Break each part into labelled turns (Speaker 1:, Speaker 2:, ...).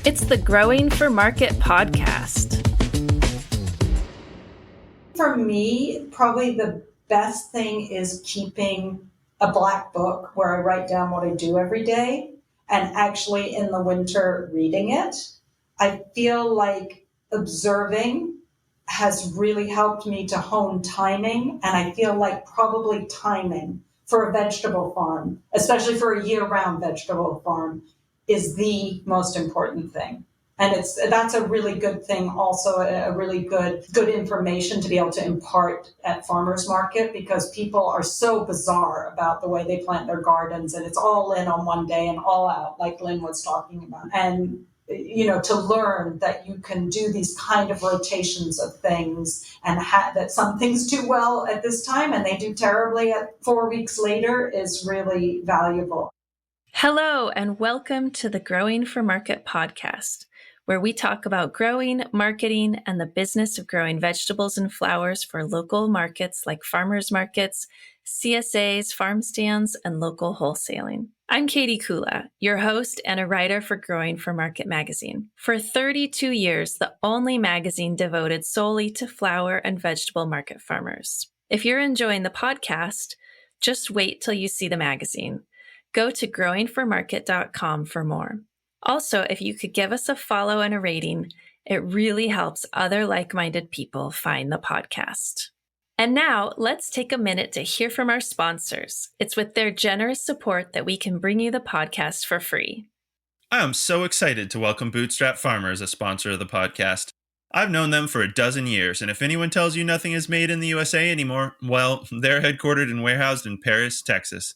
Speaker 1: It's the Growing for Market podcast.
Speaker 2: For me, probably the best thing is keeping a black book where I write down what I do every day and actually in the winter reading it. I feel like observing has really helped me to hone timing, and I feel like probably timing for a vegetable farm, especially for a year-round vegetable farm, is the most important thing. And that's a really good thing, also a really good information to be able to impart at farmers market, because people are so bizarre about the way they plant their gardens, and it's all in on one day and all out, like Lynn was talking about. And to learn that you can do these kind of rotations of things, and that some things do well at this time and they do terribly at 4 weeks later is really valuable.
Speaker 1: Hello, and welcome to the Growing for Market podcast, where we talk about growing, marketing, and the business of growing vegetables and flowers for local markets like farmers markets, CSAs, farm stands, and local wholesaling. I'm Katie Kula, your host and a writer for Growing for Market magazine. For 32 years, the only magazine devoted solely to flower and vegetable market farmers. If you're enjoying the podcast, just wait till you see the magazine. Go to growingformarket.com for more. Also, if you could give us a follow and a rating, it really helps other like-minded people find the podcast. And now, let's take a minute to hear from our sponsors. It's with their generous support that we can bring you the podcast for free.
Speaker 3: I am so excited to welcome Bootstrap Farmer as a sponsor of the podcast. I've known them for a dozen years, and if anyone tells you nothing is made in the USA anymore, well, they're headquartered and warehoused in Paris, Texas.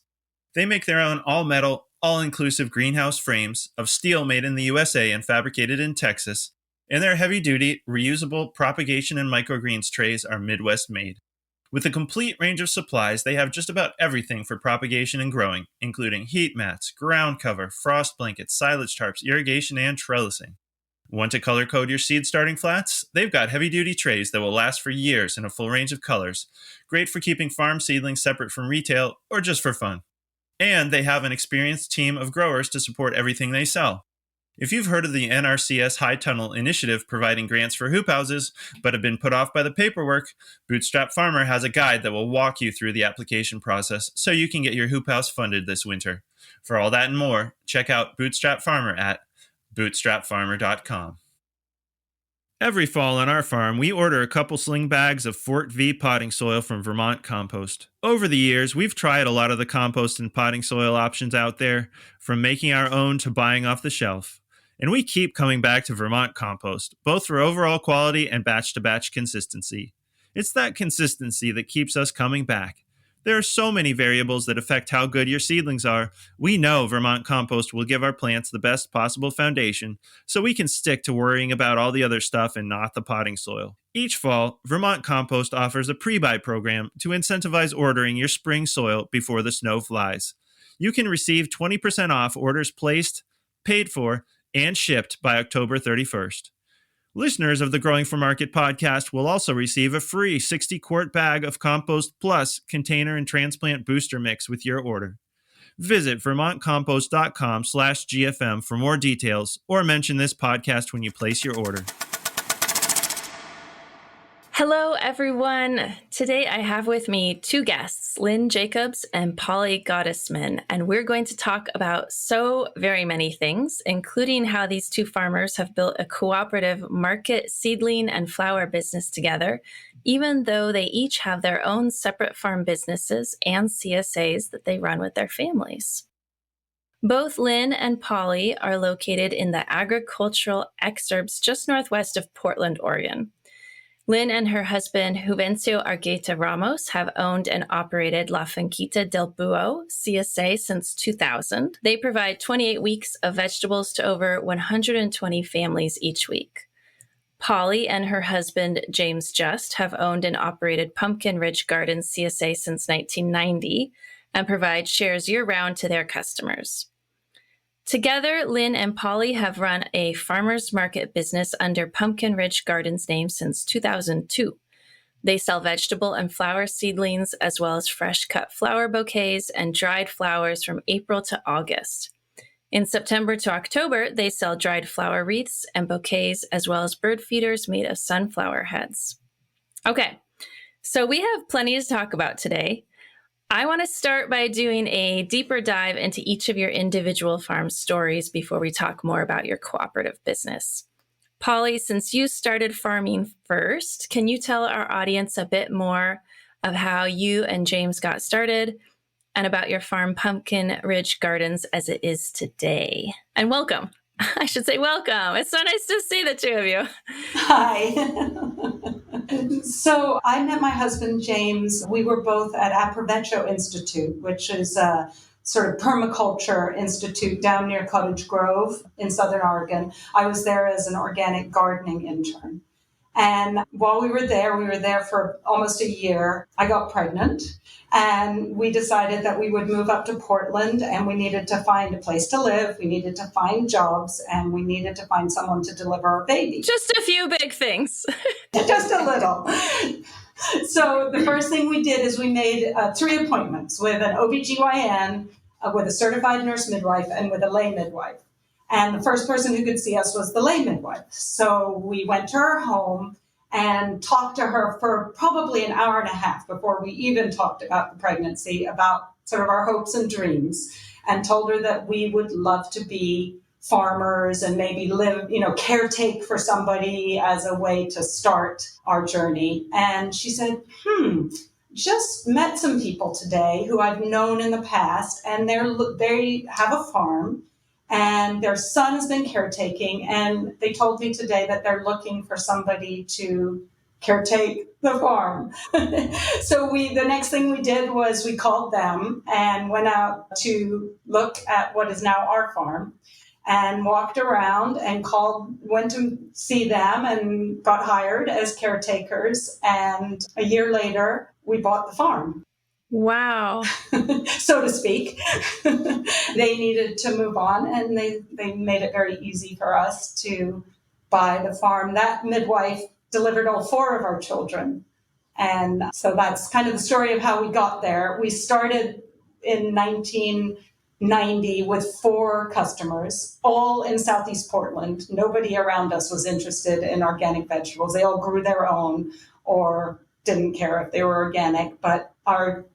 Speaker 3: They make their own all-metal, all-inclusive greenhouse frames of steel made in the USA and fabricated in Texas, and their heavy-duty, reusable propagation and microgreens trays are Midwest-made. With a complete range of supplies, they have just about everything for propagation and growing, including heat mats, ground cover, frost blankets, silage tarps, irrigation, and trellising. Want to color code your seed starting flats? They've got heavy-duty trays that will last for years in a full range of colors, great for keeping farm seedlings separate from retail or just for fun. And they have an experienced team of growers to support everything they sell. If you've heard of the NRCS High Tunnel Initiative providing grants for hoop houses, but have been put off by the paperwork, Bootstrap Farmer has a guide that will walk you through the application process so you can get your hoop house funded this winter. For all that and more, check out Bootstrap Farmer at bootstrapfarmer.com. Every fall on our farm, we order a couple sling bags of Fort V potting soil from Vermont Compost. Over the years, we've tried a lot of the compost and potting soil options out there, from making our own to buying off the shelf. And we keep coming back to Vermont Compost, both for overall quality and batch-to-batch consistency. It's that consistency that keeps us coming back. There are so many variables that affect how good your seedlings are. We know Vermont Compost will give our plants the best possible foundation, so we can stick to worrying about all the other stuff and not the potting soil. Each fall, Vermont Compost offers a pre-buy program to incentivize ordering your spring soil before the snow flies. You can receive 20% off orders placed, paid for, and shipped by October 31st. Listeners of the Growing for Market podcast will also receive a free 60-quart bag of Compost Plus container and transplant booster mix with your order. Visit vermontcompost.com/GFM for more details, or mention this podcast when you place your order.
Speaker 1: Hello, everyone. Today I have with me two guests, Lynn Jacobs and Polly Gottesman, and we're going to talk about so very many things, including how these two farmers have built a cooperative market seedling and flower business together, even though they each have their own separate farm businesses and CSAs that they run with their families. Both Lynn and Polly are located in the agricultural exurbs just northwest of Portland, Oregon. Lynn and her husband, Juvencio Argueta Ramos, have owned and operated La Finquita del Buho, CSA, since 2000. They provide 28 weeks of vegetables to over 120 families each week. Polly and her husband, James Just, have owned and operated Pumpkin Ridge Gardens, CSA, since 1990 and provide shares year-round to their customers. Together, Lynn and Polly have run a farmers market business under Pumpkin Ridge Gardens name since 2002. They sell vegetable and flower seedlings, as well as fresh cut flower bouquets and dried flowers from April to August. In September to October, they sell dried flower wreaths and bouquets, as well as bird feeders made of sunflower heads. Okay, so we have plenty to talk about today. I want to start by doing a deeper dive into each of your individual farm stories before we talk more about your cooperative business. Polly, since you started farming first, can you tell our audience a bit more of how you and James got started and about your farm, Pumpkin Ridge Gardens, as it is today? And welcome. I should say welcome. It's so nice to see the two of you.
Speaker 2: Hi. So I met my husband, James. We were both at Approvecho Institute, which is a sort of permaculture institute down near Cottage Grove in Southern Oregon. I was there as an organic gardening intern. And while we were there for almost a year. I got pregnant, and we decided that we would move up to Portland, and we needed to find a place to live. We needed to find jobs, and we needed to find someone to deliver our baby.
Speaker 1: Just a few big things.
Speaker 2: Just a little. So the first thing we did is we made 3 appointments with an OBGYN, with a certified nurse midwife, and with a lay midwife. And the first person who could see us was the lay midwife. So we went to her home and talked to her for probably an hour and a half before we even talked about the pregnancy, about sort of our hopes and dreams, and told her that we would love to be farmers and maybe live, caretake for somebody as a way to start our journey. And she said, just met some people today who I've known in the past, and they have a farm, and their son has been caretaking, and they told me today that they're looking for somebody to caretake the farm. So the next thing we did was we called them and went out to look at what is now our farm, and walked around and went to see them and got hired as caretakers. And a year later, we bought the farm.
Speaker 1: Wow.
Speaker 2: So to speak. They needed to move on, and they made it very easy for us to buy the farm. That midwife delivered all 4 of our children. And so that's kind of the story of how we got there. We started in 1990 with 4 customers, all in Southeast Portland. Nobody around us was interested in organic vegetables. They all grew their own or didn't care if they were organic, but our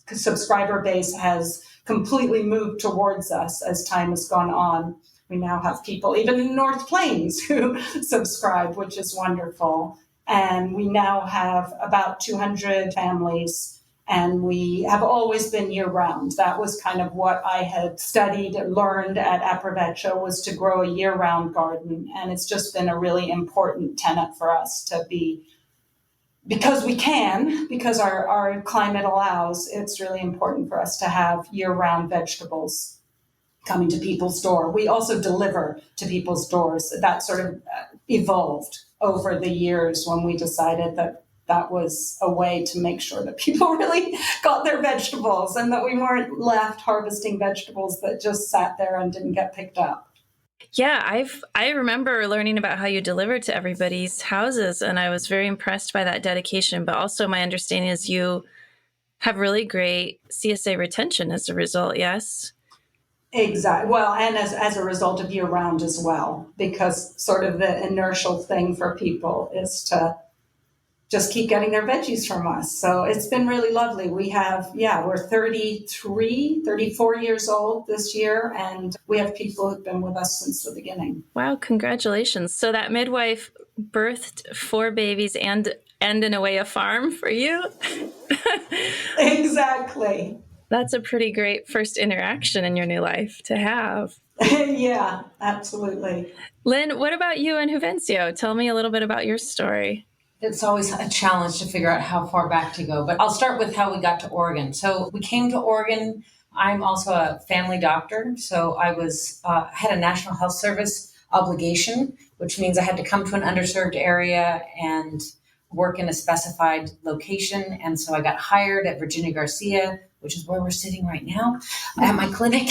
Speaker 2: subscriber base has completely moved towards us as time has gone on. We now have people even in North Plains who subscribe, which is wonderful. And we now have about 200 families, and we have always been year-round. That was kind of what I had studied and learned at Approvecho, was to grow a year-round garden. And it's just been a really important tenet for us to be, because our climate allows, it's really important for us to have year-round vegetables coming to people's door. We also deliver to people's doors. That sort of evolved over the years when we decided that was a way to make sure that people really got their vegetables, and that we weren't left harvesting vegetables that just sat there and didn't get picked up.
Speaker 1: Yeah, I remember learning about how you deliver to everybody's houses, and I was very impressed by that dedication. But also my understanding is you have really great CSA retention as a result, yes?
Speaker 2: Exactly. Well, and as a result of year-round as well, because sort of the inertial thing for people is to just keep getting their veggies from us. So it's been really lovely. We're 34 years old this year, and we have people who've been with us since the beginning.
Speaker 1: Wow, congratulations. So that midwife birthed 4 babies and in a way a farm for you?
Speaker 2: Exactly.
Speaker 1: That's a pretty great first interaction in your new life to have.
Speaker 2: Yeah, absolutely.
Speaker 1: Lynn, what about you and Juvencio? Tell me a little bit about your story.
Speaker 4: It's always a challenge to figure out how far back to go, but I'll start with how we got to Oregon. So we came to Oregon. I'm also a family doctor, so I had a National Health Service obligation, which means I had to come to an underserved area and work in a specified location. And so I got hired at Virginia Garcia, which is where we're sitting right now at my clinic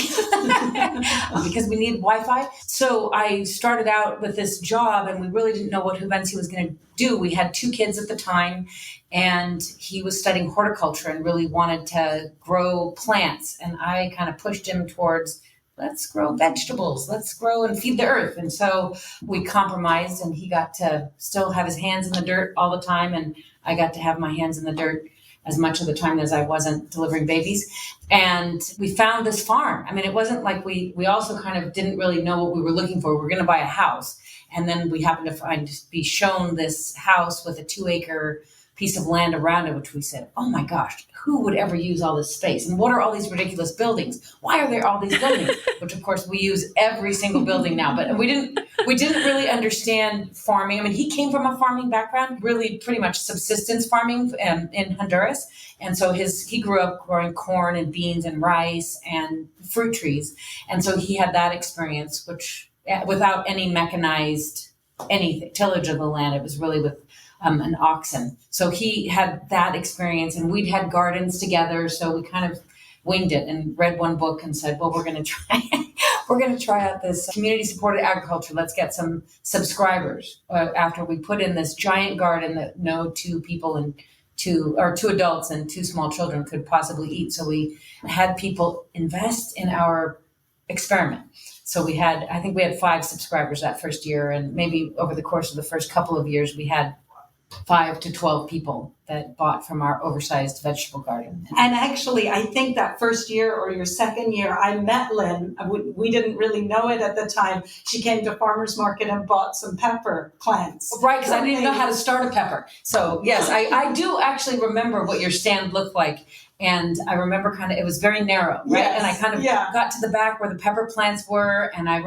Speaker 4: because we need Wi-Fi. So I started out with this job, and we really didn't know what Juvencio was going to do. We had 2 kids at the time, and he was studying horticulture and really wanted to grow plants. And I kind of pushed him towards let's grow vegetables, let's grow and feed the earth. And so we compromised, and he got to still have his hands in the dirt all the time. And I got to have my hands in the dirt as much of the time as I wasn't delivering babies. And we found this farm. I mean, it wasn't like we also kind of didn't really know what we were looking for. We were going to buy a house. And then we happened to be shown this house with a 2-acre piece of land around it, which we said, oh my gosh, who would ever use all this space? And what are all these ridiculous buildings? Why are there all these buildings? Which of course we use every single building now, but we didn't really understand farming. I mean, he came from a farming background, really pretty much subsistence farming in Honduras. And so he grew up growing corn and beans and rice and fruit trees. And so he had that experience, which without any mechanized anything, tillage of the land, it was really with an oxen. So he had that experience, and we'd had gardens together. So we kind of winged it and read one book and said, well, we're going to try out this community supported agriculture. Let's get some subscribers after we put in this giant garden that no two adults and 2 small children could possibly eat. So we had people invest in our experiment. So I think we had 5 subscribers that first year, and maybe over the course of the first couple of years, we had 5 to 12 people that bought from our oversized vegetable garden.
Speaker 2: And actually, I think that first year or your second year, I met Lynn. We didn't really know it at the time. She came to farmer's market and bought some pepper plants.
Speaker 4: Right, because I didn't even know how to start a pepper. So yes, I do actually remember what your stand looked like. And I remember it was very narrow, right?
Speaker 2: Yes,
Speaker 4: and I kind of got to the back where the pepper plants were. And I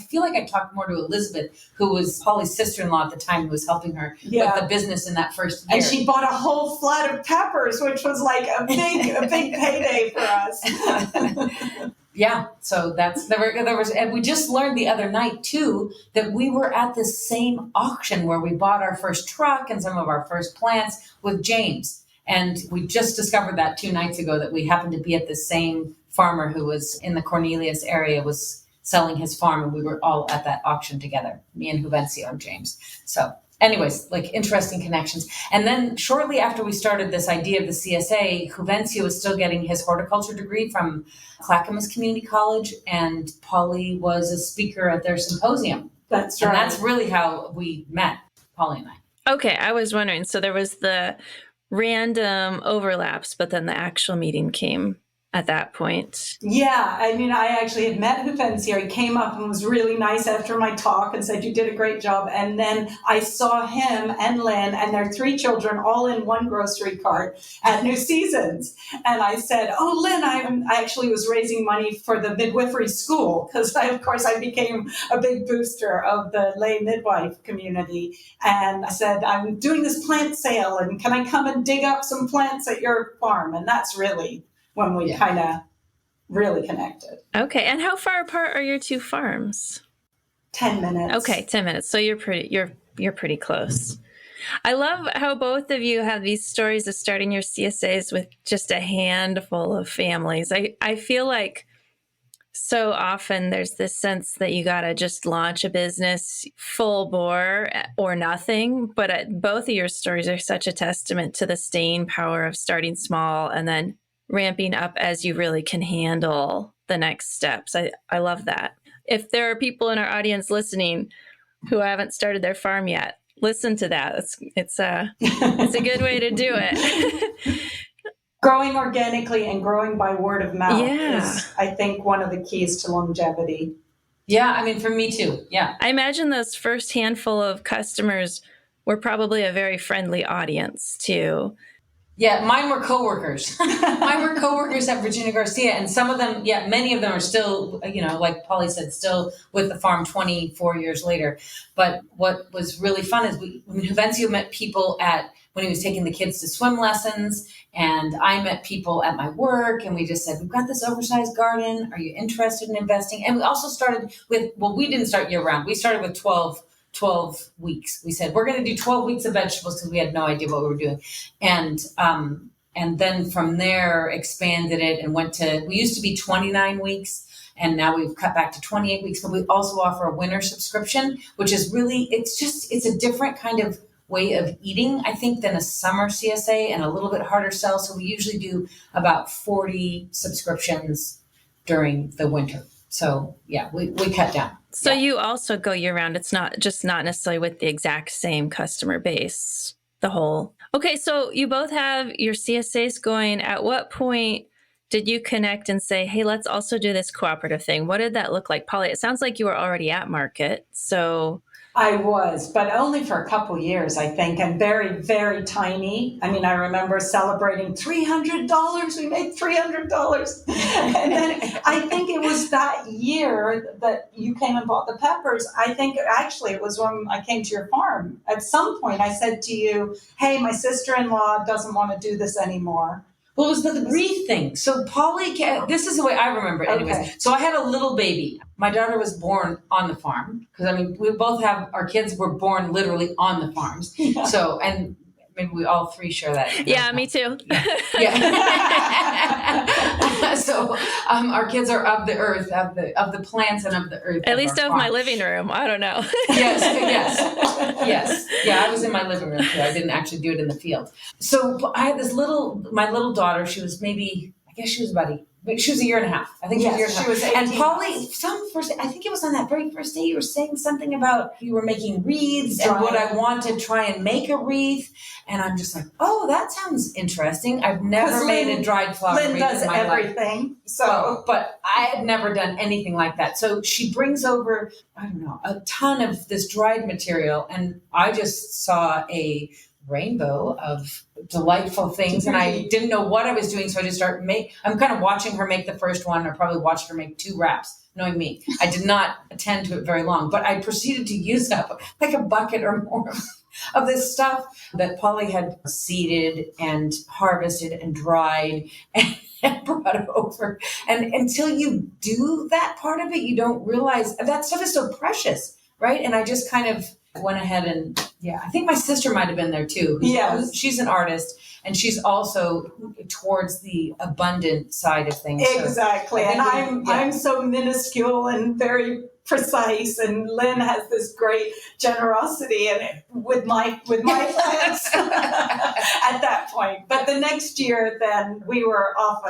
Speaker 4: feel like I talked more to Elizabeth, who was Polly's sister-in-law at the time, who was helping her with the business in that first year.
Speaker 2: And she bought a whole flood of peppers, which was like a big payday for us.
Speaker 4: Yeah, so there was, and we just learned the other night too that we were at this same auction where we bought our first truck and some of our first plants with James. And we just discovered that 2 nights ago, that we happened to be at the same farmer who was in the Cornelius area, was selling his farm, and we were all at that auction together, me and Juvencio and James. So anyways, like interesting connections. And then shortly after we started this idea of the CSA, Juvencio was still getting his horticulture degree from Clackamas Community College, and Polly was a speaker at their symposium.
Speaker 2: That's right.
Speaker 4: And that's really how we met, Polly and I.
Speaker 1: Okay, I was wondering, so there was the random overlaps, but then the actual meeting came at that point.
Speaker 2: Yeah, I mean, I actually had met Juvencio. He came up and was really nice after my talk and said, you did a great job. And then I saw him and Lynn and their 3 children all in one grocery cart at New Seasons. And I said, oh, Lynn, I actually was raising money for the midwifery school, because of course I became a big booster of the lay midwife community. And I said, I'm doing this plant sale, and can I come and dig up some plants at your farm? And that's really when we kind of really connected.
Speaker 1: Okay, and how far apart are your 2 farms?
Speaker 2: 10 minutes.
Speaker 1: Okay, 10 minutes. So you're pretty close. I love how both of you have these stories of starting your CSAs with just a handful of families. I feel like so often there's this sense that you got to just launch a business full bore or nothing. But both of your stories are such a testament to the staying power of starting small and then ramping up as you really can handle the next steps. I love that. If there are people in our audience listening who haven't started their farm yet, listen to that. It's a good way to do it.
Speaker 2: Growing organically and growing by word of mouth is, I think, one of the keys to longevity.
Speaker 4: Yeah, I mean, for me too. Yeah.
Speaker 1: I imagine those first handful of customers were probably a very friendly audience too.
Speaker 4: Yeah, mine were coworkers. Mine were coworkers at Virginia Garcia, and some of them, many of them are still, like Polly said, still with the farm 24 years later. But what was really fun is Juvencio met people when he was taking the kids to swim lessons, and I met people at my work, and we just said, we've got this oversized garden. Are you interested in investing? And we also started with, we didn't start year round. We started with 12 weeks. We said, we're going to do 12 weeks of vegetables, because we had no idea what we were doing. And then from there expanded it and we used to be 29 weeks, and now we've cut back to 28 weeks, but we also offer a winter subscription, which is really, it's a different kind of way of eating, I think, than a summer CSA, and a little bit harder sell. So we usually do about 40 subscriptions during the winter. So yeah, we cut down.
Speaker 1: So
Speaker 4: Yeah.
Speaker 1: you also go year round. It's not necessarily with the exact same customer base, the whole. Okay, so you both have your CSAs going. At what point did you connect and say, hey, let's also do this cooperative thing? What did that look like? Polly, it sounds like you were already at market. So
Speaker 2: I was, but only for a couple years, I think, and very, very tiny. I mean, I remember celebrating $300. We made $300. And then I think it was that year that you came and bought the peppers. I think actually it was when I came to your farm. At some point, I said to you, hey, my sister-in-law doesn't want to do this anymore.
Speaker 4: Well, it was the wreath thing. So Polly, this is the way I remember it anyways.
Speaker 2: Okay.
Speaker 4: So I had a little baby. My daughter was born on the farm because, I mean, we both have, our kids were born literally on the farms.
Speaker 2: Yeah.
Speaker 4: So, and maybe we all three share that.
Speaker 1: yeah, me too.
Speaker 4: Yeah. So our kids are of the earth, of the plants and of the earth.
Speaker 1: At least
Speaker 4: our
Speaker 1: of
Speaker 4: farm.
Speaker 1: my living room. I don't know.
Speaker 4: Yes. Yeah, I was in my living room too. I didn't actually do it in the field. So I had my little daughter, she was maybe, I guess she was she was a year and a half. I think she was a year and a half.
Speaker 2: She was 18.
Speaker 4: And Polly, I think it was on that very first day, you were saying something about you were making wreaths and would I want to try and make a wreath? And I'm just like, oh, that sounds interesting. I've never made a dried flower
Speaker 2: Lynn
Speaker 4: wreath
Speaker 2: does
Speaker 4: in my life.
Speaker 2: everything. So,
Speaker 4: But I had never done anything like that. So she brings over, I don't know, a ton of this dried material. And I just saw a rainbow of delightful things. And I didn't know what I was doing. So I just I'm kind of watching her make the first one. I probably watched her make 2 wraps, knowing me. I did not attend to it very long, but I proceeded to use up like a bucket or more of this stuff that Polly had seeded and harvested and dried and brought over. And until you do that part of it, you don't realize that stuff is so precious, right? And I just kind of went ahead and, I think my sister might have been there too.
Speaker 2: Yes.
Speaker 4: She's an artist and she's also towards the abundant side of things.
Speaker 2: Exactly.
Speaker 4: So
Speaker 2: and I'm so minuscule and very precise, and Lynn has this great generosity in it with my plants at that point. But the next year, then we were off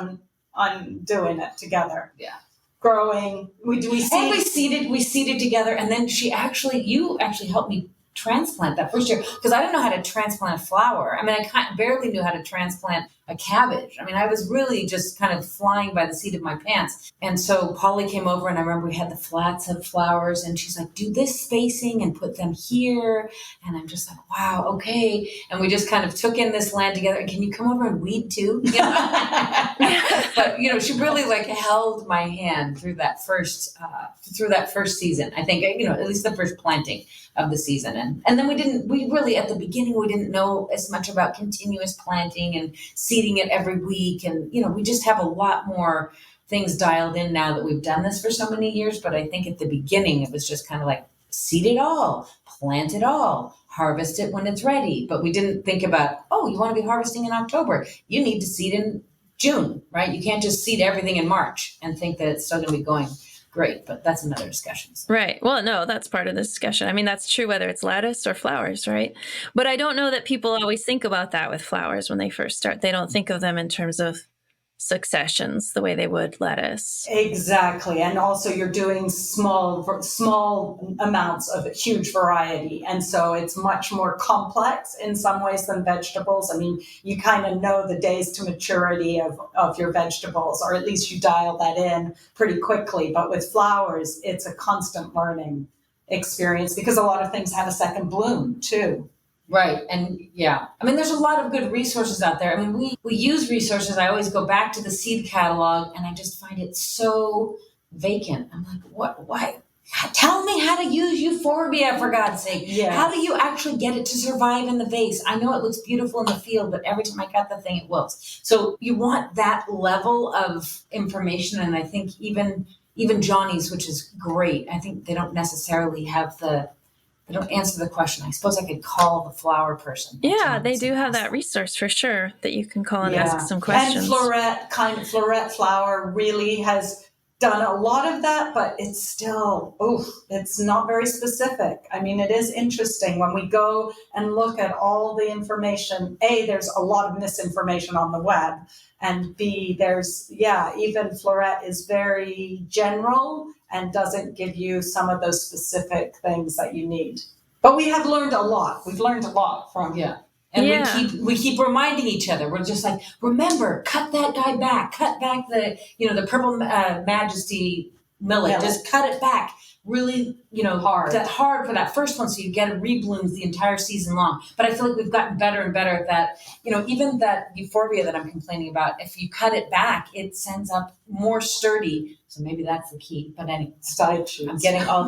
Speaker 2: on doing it together.
Speaker 4: Yeah.
Speaker 2: Growing. We
Speaker 4: seeded together, and then you actually helped me transplant that first year because I didn't know how to transplant a flower. I mean, I barely knew how to transplant a cabbage. I mean, I was really just kind of flying by the seat of my pants. And so Polly came over and I remember we had the flats of flowers and she's like, do this spacing and put them here. And I'm just like, wow, okay. And we just kind of took in this land together. And can you come over and weed too? You know? But, she really like held my hand through that first season. I think, at least the first planting of the season. And then we really, at the beginning, we didn't know as much about continuous planting and seeding it every week. And, we just have a lot more things dialed in now that we've done this for so many years. But I think at the beginning, it was just kind of like seed it all, plant it all, harvest it when it's ready. But we didn't think about, you want to be harvesting in October. You need to seed in June, right? You can't just seed everything in March and think that it's still going to be going great, but that's another discussion.
Speaker 1: Right. Well, no, that's part of the discussion. I mean, that's true whether it's lettuce or flowers, right? But I don't know that people always think about that with flowers when they first start. They don't think of them in terms of successions the way they would lettuce.
Speaker 2: Exactly. And also you're doing small amounts of huge variety. And so it's much more complex in some ways than vegetables. I mean, you kind of know the days to maturity of your vegetables, or at least you dial that in pretty quickly. But with flowers, it's a constant learning experience because a lot of things have a second bloom too.
Speaker 4: Right. And I mean, there's a lot of good resources out there. I mean, we use resources. I always go back to the seed catalog and I just find it so vacant. I'm like, why? Tell me how to use euphorbia, for God's sake.
Speaker 2: Yes.
Speaker 4: How do you actually get it to survive in the vase? I know it looks beautiful in the field, but every time I cut the thing, it wilts. So you want that level of information. And I think even Johnny's, which is great, I think they don't necessarily have they don't answer the question. I suppose I could call the flower person.
Speaker 1: Yeah, they do have that resource for sure that you can call and ask some questions.
Speaker 2: And floret flower really has done a lot of that, but it's still, it's not very specific. I mean, it is interesting when we go and look at all the information. A, there's a lot of misinformation on the web. And B, even Floret is very general and doesn't give you some of those specific things that you need. But we have learned a lot. We've learned a lot from
Speaker 4: And we keep reminding each other. We're just like, remember, cut that guy back. Cut back the purple majesty millet. Just cut it back. Really, hard for that first one, so you get it reblooms the entire season long. But I feel like we've gotten better and better at that. Even that euphorbia that I'm complaining about, if you cut it back, it sends up more sturdy. So maybe that's the key. But anyway,
Speaker 2: side shoots.
Speaker 4: I'm getting all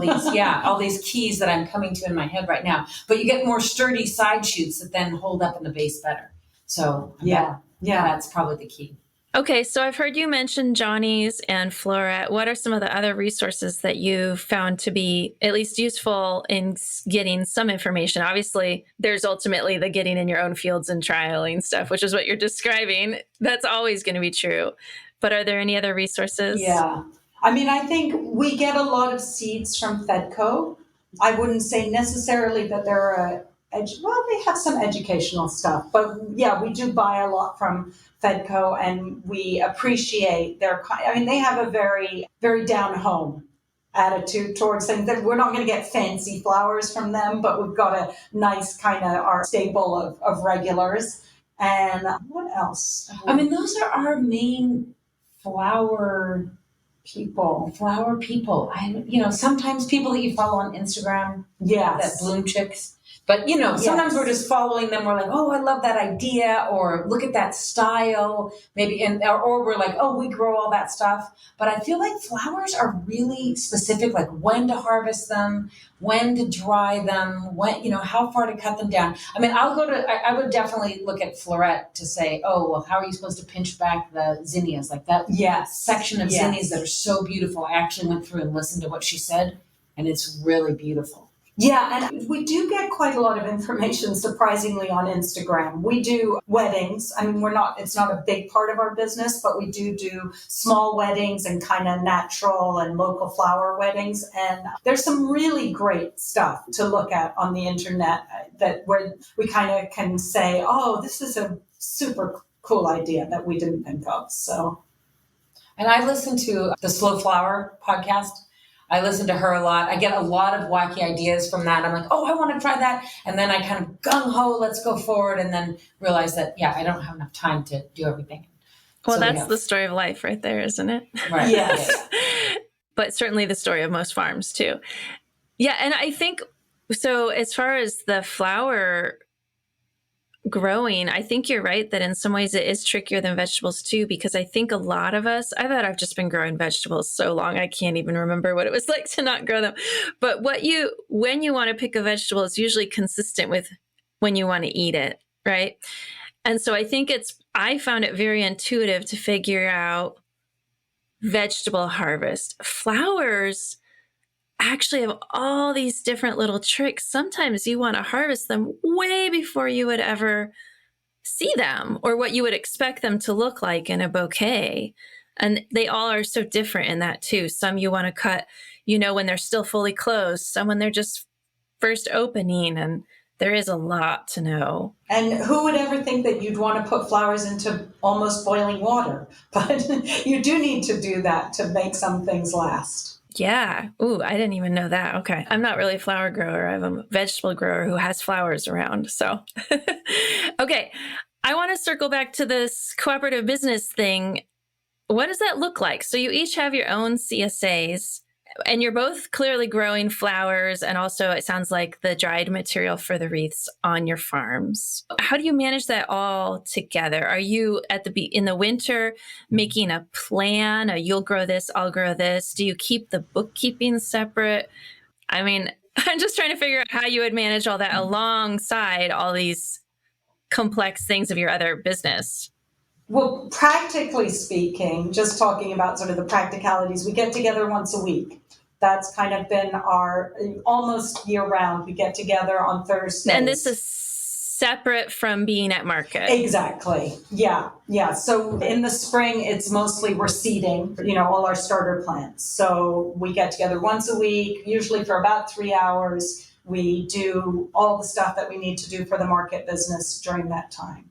Speaker 4: these keys that I'm coming to in my head right now. But you get more sturdy side shoots that then hold up in the base better. So that's probably the key.
Speaker 1: Okay, so I've heard you mention Johnny's and Floret. What are some of the other resources that you found to be at least useful in getting some information? Obviously, there's ultimately the getting in your own fields and trialing stuff, which is what you're describing. That's always going to be true. But are there any other resources?
Speaker 2: Yeah. I mean, I think we get a lot of seeds from Fedco. I wouldn't say necessarily that they're they have some educational stuff, but yeah, we do buy a lot from Fedco, and we appreciate they have a very, very down home attitude towards things. That we're not going to get fancy flowers from them, but we've got a nice kind of our stable of regulars. And what else?
Speaker 4: I mean, those are our main flower people. Sometimes people that you follow on Instagram, that bloom chicks. But, sometimes we're just following them. We're like, oh, I love that idea, or look at that style, maybe, or we're like, oh, we grow all that stuff. But I feel like flowers are really specific, like when to harvest them, when to dry them, how far to cut them down. I mean, I would definitely look at Floret to say, oh, well, how are you supposed to pinch back the zinnias? Like that section of zinnias that are so beautiful. I actually went through and listened to what she said, and it's really beautiful.
Speaker 2: Yeah, and we do get quite a lot of information, surprisingly, on Instagram. We do weddings. I mean, it's not a big part of our business, but we do small weddings and kind of natural and local flower weddings. And there's some really great stuff to look at on the internet where we kind of can say, oh, this is a super cool idea that we didn't think of. So,
Speaker 4: and I listen to the Slow Flower podcast. I listen to her a lot. I get a lot of wacky ideas from that. I'm like, oh, I want to try that. And then I kind of gung-ho, let's go forward. And then realize that, I don't have enough time to do everything.
Speaker 1: Well, that's the story of life right there, isn't it?
Speaker 4: Right.
Speaker 2: Yes.
Speaker 1: But certainly the story of most farms too. Yeah. And I think, so as far as the flower growing, I think you're right that in some ways it is trickier than vegetables too, because I think a lot of us, I thought I've just been growing vegetables so long, I can't even remember what it was like to not grow them. But when you want to pick a vegetable, it's usually consistent with when you want to eat it, right? And so I think I found it very intuitive to figure out vegetable harvest. Flowers actually have all these different little tricks. Sometimes you want to harvest them way before you would ever see them or what you would expect them to look like in a bouquet. And they all are so different in that too. Some you want to cut, when they're still fully closed, some when they're just first opening, and there is a lot to know.
Speaker 2: And who would ever think that you'd want to put flowers into almost boiling water? But you do need to do that to make some things last.
Speaker 1: Yeah. Ooh, I didn't even know that. Okay. I'm not really a flower grower. I'm a vegetable grower who has flowers around. So, okay. I want to circle back to this cooperative business thing. What does that look like? So you each have your own CSAs, and you're both clearly growing flowers, and also it sounds like the dried material for the wreaths on your farms. How do you manage that all together? Are you in the winter making a plan? You'll grow this, I'll grow this. Do you keep the bookkeeping separate? I mean, I'm just trying to figure out how you would manage all that alongside all these complex things of your other business.
Speaker 2: Well, practically speaking, just talking about sort of the practicalities, we get together once a week. That's kind of been our almost year round. We get together on Thursdays.
Speaker 1: And this is separate from being at market.
Speaker 2: Exactly. Yeah. Yeah. So in the spring, it's mostly we're seeding, all our starter plants. So we get together once a week, usually for about 3 hours. We do all the stuff that we need to do for the market business during that time.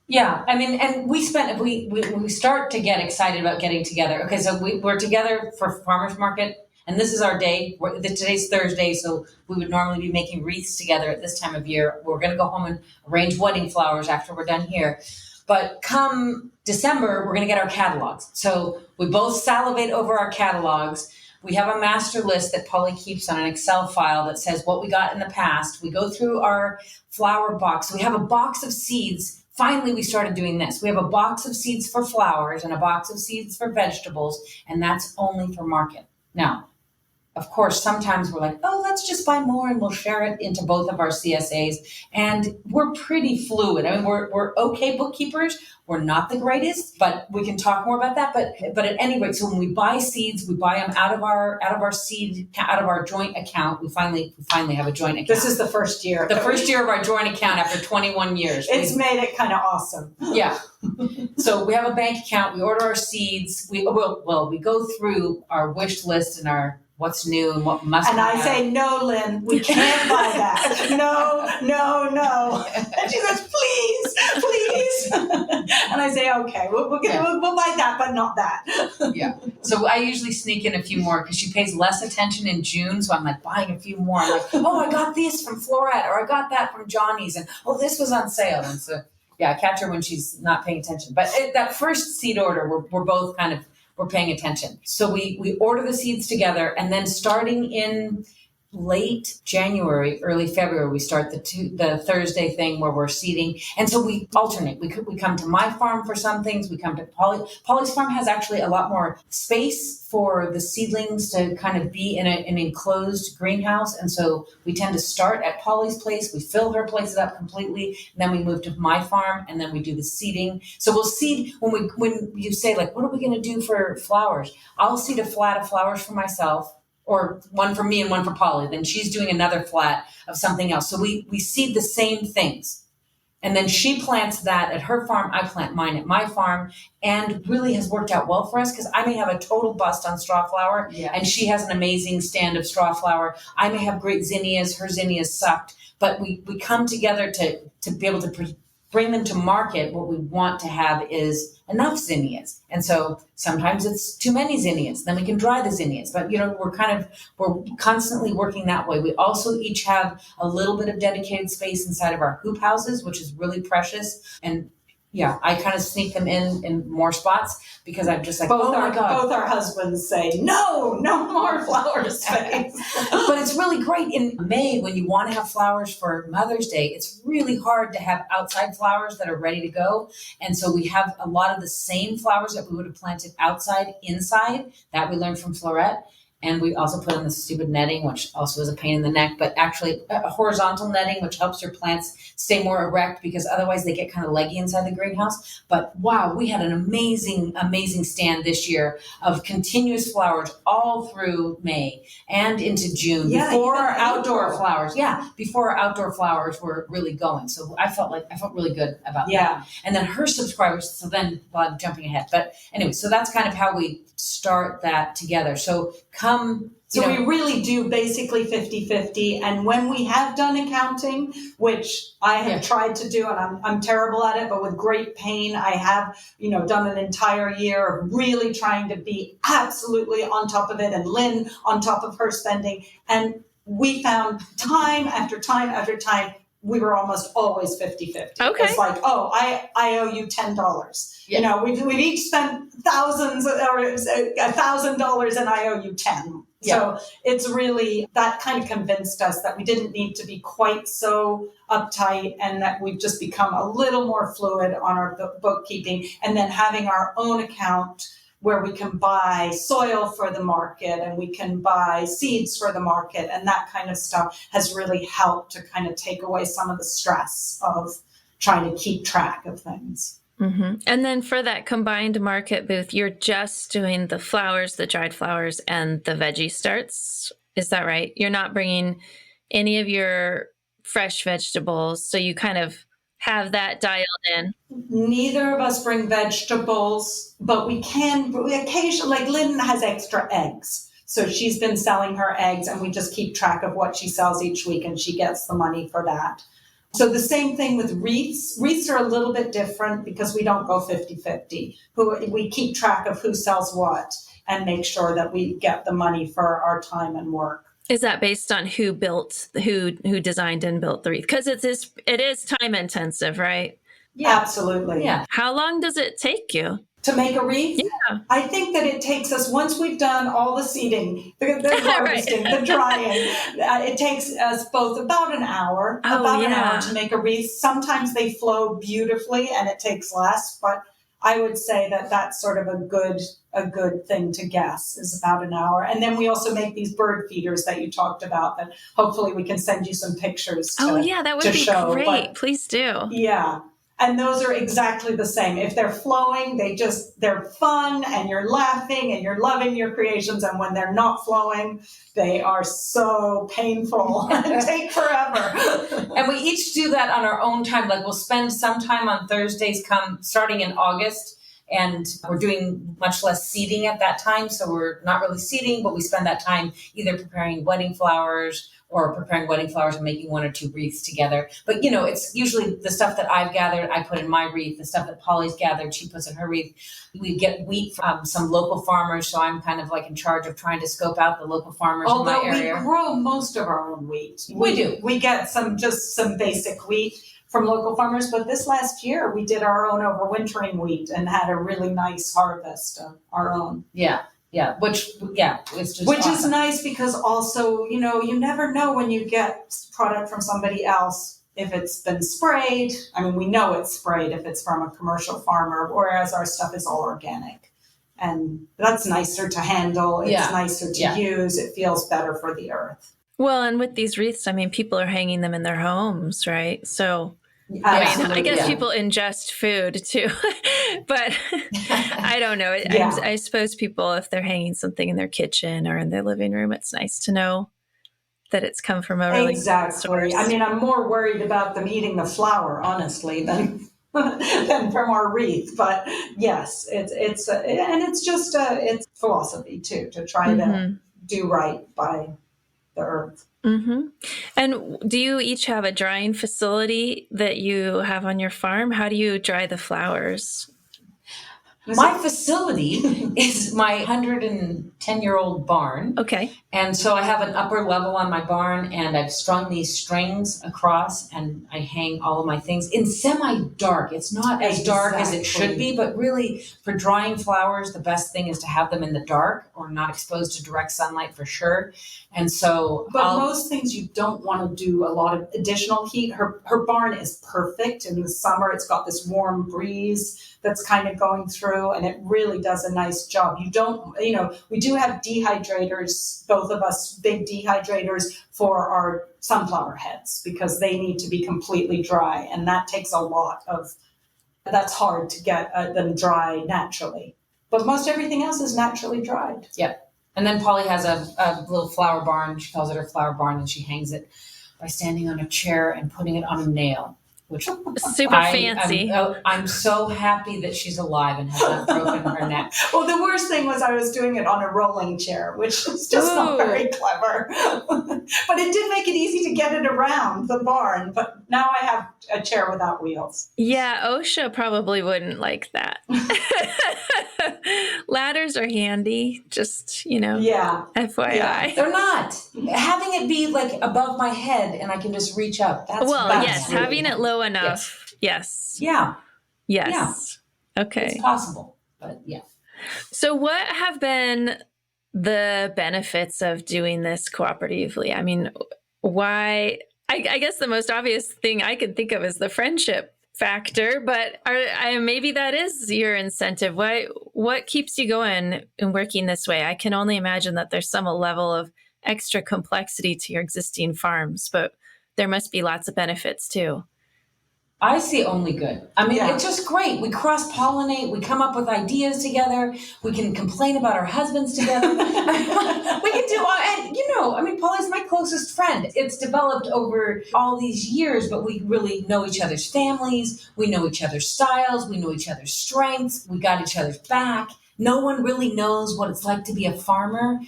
Speaker 4: Yeah, I mean, and we start to get excited about getting together. Okay, so we're together for farmers market, and this is our day. Today's Thursday, so we would normally be making wreaths together at this time of year. We're going to go home and arrange wedding flowers after we're done here. But come December, we're going to get our catalogs. So we both salivate over our catalogs. We have a master list that Polly keeps on an Excel file that says what we got in the past. We go through our flower box. We have a box of seeds. Finally, we started doing this. We have a box of seeds for flowers and a box of seeds for vegetables, and that's only for market. Now, of course, sometimes we're like, oh, let's just buy more and we'll share it into both of our CSAs. And we're pretty fluid. I mean, we're okay bookkeepers. We're not the greatest, but we can talk more about that. But at any rate, so when we buy seeds, we buy them out of our joint account. We finally have a joint account.
Speaker 2: This is the first year.
Speaker 4: The first year of our joint account after 21 years.
Speaker 2: It's made it kind of awesome.
Speaker 4: Yeah. So we have a bank account. We order our seeds. We go through our wish list and our what's new and what must.
Speaker 2: And I say, no, Lynn, we can't buy that. No. And she says, please. And I say, okay, we'll buy that, but not that.
Speaker 4: Yeah. So I usually sneak in a few more because she pays less attention in June. So I'm like buying a few more. I'm like, oh, I got this from Florette, or I got that from Johnny's, and oh, this was on sale. And so, yeah, I catch her when she's not paying attention. But that first seed order, we're both we're paying attention. So we order the seeds together, and then starting in late January, early February, we start the Thursday thing where we're seeding. And so we alternate. We come to my farm for some things. We come to Polly's farm has actually a lot more space for the seedlings to kind of be in an enclosed greenhouse. And so we tend to start at Polly's place. We fill her places up completely. And then we move to my farm, and then we do the seeding. So we'll seed when you say, like, what are we going to do for flowers? I'll seed a flat of flowers for myself, or one for me and one for Polly. Then she's doing another flat of something else. So we seed the same things. And then she plants that at her farm. I plant mine at my farm, and really has worked out well for us because I may have a total bust on straw flower, and she has an amazing stand of straw flower. I may have great zinnias. Her zinnias sucked. But we come together to be able to bring them to market. What we want to have is enough zinnias. And so sometimes it's too many zinnias. Then we can dry the zinnias. But, we're constantly working that way. We also each have a little bit of dedicated space inside of our hoop houses, which is really precious. And yeah, I kind of sneak them in more spots because I'm just like,
Speaker 2: both our husbands say, no more flower space.
Speaker 4: But it's really great in May when you want to have flowers for Mother's Day. It's really hard to have outside flowers that are ready to go. And so we have a lot of the same flowers that we would have planted outside, inside, that we learned from Florette. And we also put in the stupid netting, which also is a pain in the neck, but actually a horizontal netting, which helps your plants stay more erect because otherwise they get kind of leggy inside the greenhouse. But wow, we had an amazing, amazing stand this year of continuous flowers all through May and into June before our outdoor flowers. Yeah, before our outdoor flowers were really going. So I felt really good about that. And then her subscribers, so then, well, I'm jumping ahead. But anyway, so that's kind of how we start that together. So we really do basically 50-50. And when we have done accounting, which I have tried to do, and I'm terrible at it, but with great pain, I have, done an entire year of really trying to be absolutely on top of it, and Lynn on top of her spending. And we found time after time after time, we were almost always 50-50.
Speaker 1: Okay.
Speaker 2: It's like, oh, I owe you $10. Yeah. We've each spent thousands or $1,000 and I owe you 10. Yeah. So it's really, that kind of convinced us that we didn't need to be quite so uptight, and that we've just become a little more fluid on our bookkeeping, and then having our own account where we can buy soil for the market and we can buy seeds for the market, and that kind of stuff has really helped to kind of take away some of the stress of trying to keep track of things.
Speaker 1: Mm-hmm. And then for that combined market booth, you're just doing the flowers, the dried flowers, and the veggie starts. Is that right? You're not bringing any of your fresh vegetables. So you kind of have that dialed in.
Speaker 2: Neither of us bring vegetables, but we occasionally, like Lynn has extra eggs. So she's been selling her eggs, and we just keep track of what she sells each week, and she gets the money for that. So the same thing with wreaths. Wreaths are a little bit different because we don't go 50-50. We keep track of who sells what and make sure that we get the money for our time and work.
Speaker 1: Is that based on who designed and built the wreath? Because it is time intensive, right?
Speaker 2: Yeah. Absolutely.
Speaker 4: Yeah.
Speaker 1: How long does it take you?
Speaker 2: To make a wreath?
Speaker 1: Yeah.
Speaker 2: I think that it takes us, once we've done all the seeding, the harvesting, the drying, it takes us both about an hour to make a wreath. Sometimes they flow beautifully and it takes less, but I would say that that's sort of a good thing to guess, is about an hour. And then we also make these bird feeders that you talked about that hopefully we can send you some pictures to
Speaker 1: that would be
Speaker 2: show.
Speaker 1: great.
Speaker 2: But,
Speaker 1: please do.
Speaker 2: Yeah. And those are exactly the same. If they're flowing, they're fun and you're laughing and you're loving your creations. And when they're not flowing, they are so painful and take forever.
Speaker 4: And we each do that on our own time. Like we'll spend some time on Thursdays starting in August, and we're doing much less seeding at that time. So we're not really seeding, but we spend that time either preparing wedding flowers or preparing wedding flowers and making one or two wreaths together. But, it's usually the stuff that I've gathered, I put in my wreath. The stuff that Polly's gathered, she puts in her wreath. We get wheat from some local farmers, so I'm kind of like in charge of trying to scope out the local farmers in my area.
Speaker 2: We grow most of our own wheat.
Speaker 4: We do.
Speaker 2: We get some basic wheat from local farmers, but this last year we did our own overwintering wheat and had a really nice harvest of our own.
Speaker 4: Yeah. Yeah, it's just
Speaker 2: which
Speaker 4: awesome.
Speaker 2: Is nice because also, you never know when you get product from somebody else if it's been sprayed. I mean, we know it's sprayed if it's from a commercial farmer, whereas our stuff is all organic. And that's nicer to handle. It's nicer to use. It feels better for the earth.
Speaker 1: Well, and with these wreaths, I mean, people are hanging them in their homes, right? So I guess people ingest food too, but I don't know. I suppose people, if they're hanging something in their kitchen or in their living room, it's nice to know that it's come from a really good source.
Speaker 2: I mean, I'm more worried about them eating the flour, honestly, than from our wreath. But yes, it's philosophy too, to try to do right by the earth.
Speaker 1: Mm-hmm. And do you each have a drying facility that you have on your farm? How do you dry the flowers?
Speaker 4: My facility is my 110-year-old barn.
Speaker 1: Okay.
Speaker 4: And so I have an upper level on my barn, and I've strung these strings across, and I hang all of my things in semi-dark. It's not as dark as it should be, but really for drying flowers, the best thing is to have them in the dark or not exposed to direct sunlight for sure. And so
Speaker 2: most things you don't want to do a lot of additional heat. Her barn is perfect. In the summer, it's got this warm breeze that's kind of going through, and it really does a nice job. We do have dehydrators, both of us, big dehydrators for our sunflower heads, because they need to be completely dry, and that takes that's hard to get them dry naturally. But most everything else is naturally dried.
Speaker 4: Yep. And then Polly has a little flower barn. She calls it her flower barn, and she hangs it by standing on a chair and putting it on a nail. Which
Speaker 1: super fancy.
Speaker 4: I'm so happy that she's alive and has not broken her neck.
Speaker 2: Well, the worst thing was I was doing it on a rolling chair, which is just not very clever. But it did make it easy to get it around the barn. But now I have a chair without wheels.
Speaker 1: Yeah, OSHA probably wouldn't like that. Ladders are handy, just, FYI.
Speaker 2: Yeah.
Speaker 4: They're not. Having it be like above my head and I can just reach up. That's
Speaker 1: yes,
Speaker 4: really
Speaker 1: having it low enough. Yes.
Speaker 4: Yeah.
Speaker 1: Yes.
Speaker 4: Yeah.
Speaker 1: Okay.
Speaker 4: It's possible, but yeah.
Speaker 1: So what have been the benefits of doing this cooperatively? I mean, why? I guess the most obvious thing I can think of is the friendship factor, but maybe that is your incentive. What keeps you going in working this way? I can only imagine that there's some level of extra complexity to your existing farms, but there must be lots of benefits too.
Speaker 4: I see only good. I mean, It's just great. We cross-pollinate. We come up with ideas together. We can complain about our husbands together. We can do, and Polly's my closest friend. It's developed over all these years, but we really know each other's families. We know each other's styles. We know each other's strengths. We got each other's back. No one really knows what it's like to be a farmer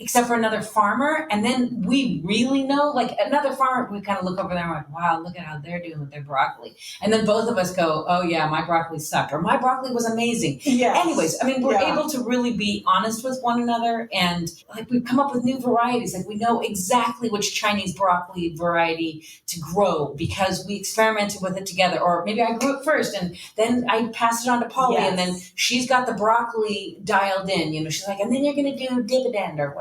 Speaker 4: except for another farmer. And then we really know, like another farmer, we kind of look over there and we're like, wow, look at how they're doing with their broccoli. And then both of us go, oh yeah, my broccoli sucked, or my broccoli was amazing.
Speaker 2: Yes.
Speaker 4: Anyways, I mean, we're able to really be honest with one another, and like we've come up with new varieties. Like we know exactly which Chinese broccoli variety to grow because we experimented with it together. Or maybe I grew it first and then I passed it on to Polly, and then she's got the broccoli dialed in, she's like, and then you're going to do dividend or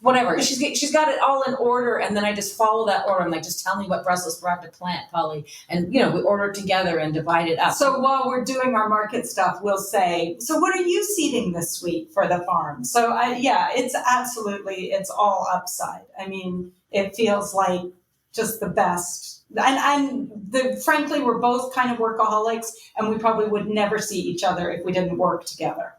Speaker 4: whatever. She's got it all in order, and then I just follow that order. I'm like, just tell me what Brussels sprout to plant, Polly, and we order it together and divide it up.
Speaker 2: So while we're doing our market stuff, we'll say, so what are you seeding this week for the farm? So it's all upside. I mean, it feels like just the best. And frankly, we're both kind of workaholics, and we probably would never see each other if we didn't work together.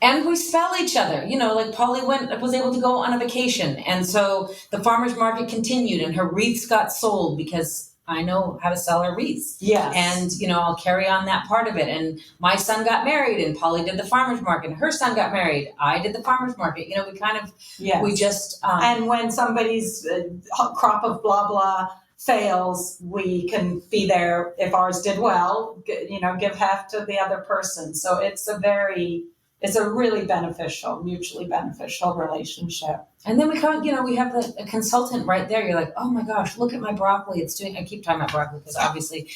Speaker 4: And we spell each other, like Polly was able to go on a vacation. And so the farmer's market continued, and her wreaths got sold because I know how to sell her wreaths.
Speaker 2: Yes.
Speaker 4: And, I'll carry on that part of it. And my son got married, and Polly did the farmer's market. And her son got married. I did the farmer's market. We kind of, we just.
Speaker 2: And when somebody's crop of blah, blah fails, we can be there. If ours did well, give half to the other person. So it's a really beneficial, mutually beneficial relationship.
Speaker 4: And then we have a consultant right there. You're like, oh my gosh, look at my broccoli. I keep talking about broccoli because obviously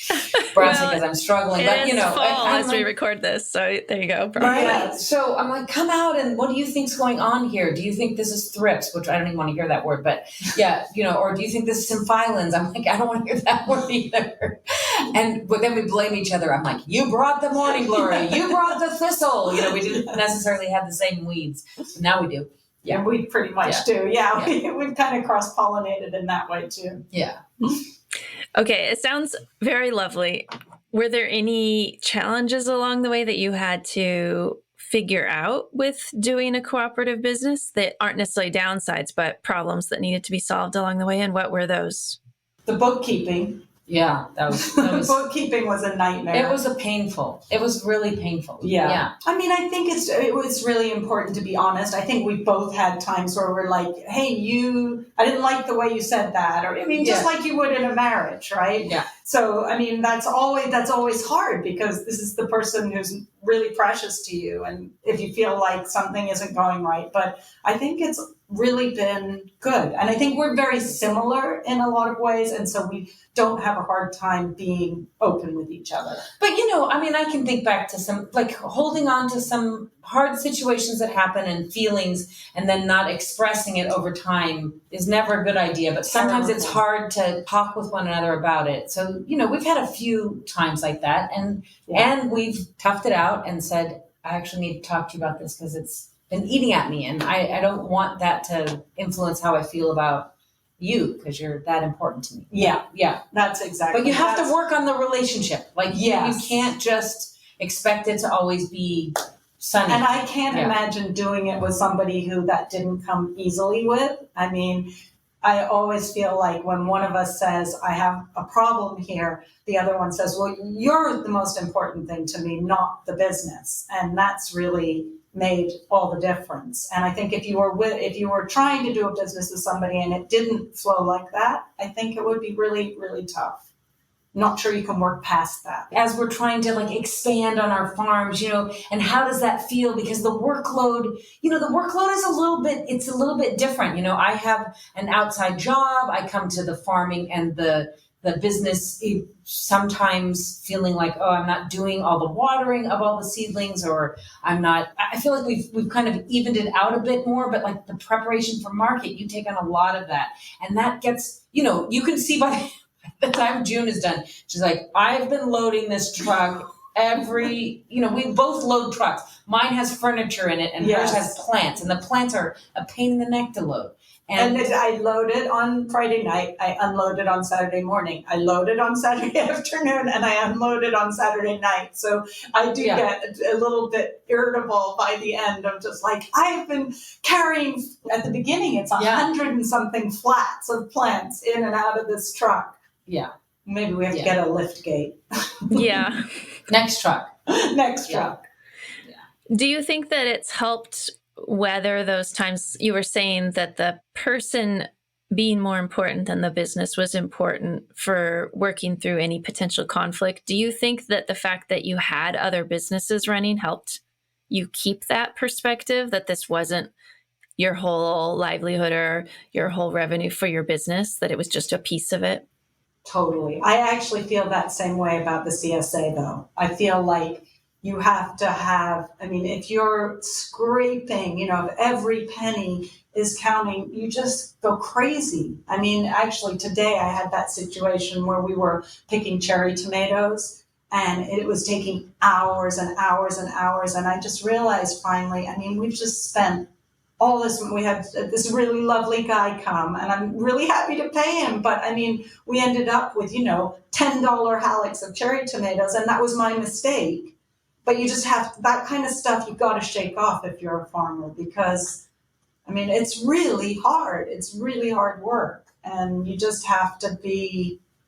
Speaker 4: brassica because I'm struggling.
Speaker 1: But, fall as we record this. So there you go.
Speaker 4: Broccoli. Right. So I'm like, come out and what do you think's going on here? Do you think this is thrips? Which I don't even want to hear that word, but yeah, or do you think this is symphylans? I'm like, I don't want to hear that word either. But then we blame each other. I'm like, you brought the morning glory. You brought the thistle. We didn't necessarily have the same weeds. But now we do.
Speaker 2: Yeah, we pretty much do. Yeah. We've kind of cross-pollinated in that way too.
Speaker 4: Yeah.
Speaker 1: Okay, it sounds very lovely. Were there any challenges along the way that you had to figure out with doing a cooperative business that aren't necessarily downsides, but problems that needed to be solved along the way? And what were those?
Speaker 2: The bookkeeping.
Speaker 4: Yeah, that was
Speaker 2: bookkeeping was a nightmare.
Speaker 4: It was really painful.
Speaker 2: Yeah. I mean, I think it was really important to be honest. I think we both had times where we're like, hey, I didn't like the way you said that. Or, just like you would in a marriage, right?
Speaker 4: Yeah.
Speaker 2: So, I mean, that's always hard because this is the person who's really precious to you. And if you feel like something isn't going right, but I think it's really been good. And I think we're very similar in a lot of ways. And so we don't have a hard time being open with each other.
Speaker 4: But, I can think back to some, like holding on to some hard situations that happen and feelings and then not expressing it over time is never a good idea. But sometimes it's hard to talk with one another about it. So, we've had a few times like that and we've toughed it out and said, I actually need to talk to you about this because it's been eating at me. And I don't want that to influence how I feel about you because you're that important to me.
Speaker 2: Yeah, that's exactly.
Speaker 4: But you have to work on the relationship. Like you can't just expect it to always be sunny.
Speaker 2: And I can't imagine doing it with somebody who that didn't come easily with. I mean, I always feel like when one of us says, I have a problem here, the other one says, well, you're the most important thing to me, not the business. And that's really made all the difference. And I think if you were trying to do a business with somebody and it didn't flow like that, I think it would be really, really tough. Not sure you can work past that.
Speaker 4: As we're trying to expand on our farms, and how does that feel? Because the workload, the workload is a little bit different. I have an outside job. I come to the farming and the business sometimes feeling like, oh, I'm not doing all the watering of all the seedlings, or I feel like we've kind of evened it out a bit more, but like the preparation for market, you take on a lot of that. And that gets, you can see by the time June is done, she's like, I've been loading this truck we both load trucks. Mine has furniture in it and hers has plants, and the plants are a pain in the neck to load.
Speaker 2: And I load it on Friday night, I unload it on Saturday morning. I load it on Saturday afternoon, and I unload it on Saturday night. So I do get a little bit irritable by the end of just like, I've been carrying, at the beginning, it's 100 and something flats of plants in and out of this truck.
Speaker 4: Yeah.
Speaker 2: Maybe we have to get a lift gate.
Speaker 1: Yeah.
Speaker 4: Next truck.
Speaker 2: Next truck.
Speaker 1: Yeah. Do you think that it's helped weather those times? You were saying that the person being more important than the business was important for working through any potential conflict. Do you think that the fact that you had other businesses running helped you keep that perspective, that this wasn't your whole livelihood or your whole revenue for your business, that it was just a piece of it?
Speaker 2: Totally. I actually feel that same way about the CSA, though. I feel like you have to have, if you're scraping, if every penny is counting, you just go crazy. Actually today I had that situation where we were picking cherry tomatoes and it was taking hours and hours and hours. And I just realized finally, we've just spent all this. We had this really lovely guy come and I'm really happy to pay him. But we ended up with, $10 hallux of cherry tomatoes, and that was my mistake. But you just have that kind of stuff you've got to shake off if you're a farmer, because, it's really hard. It's really hard work. And you just have to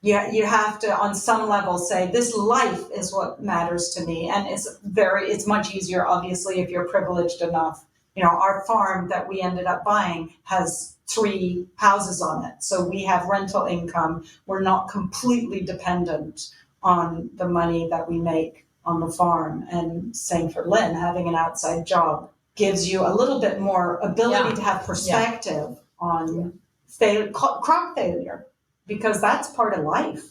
Speaker 2: you have to, on some level, say, this life is what matters to me. And it's much easier, obviously, if you're privileged enough. Our farm that we ended up buying has 3 houses on it. So we have rental income. We're not completely dependent on the money that we make on the farm. And same for Lynn, having an outside job gives you a little bit more ability to have perspective on crop failure, because that's part of life.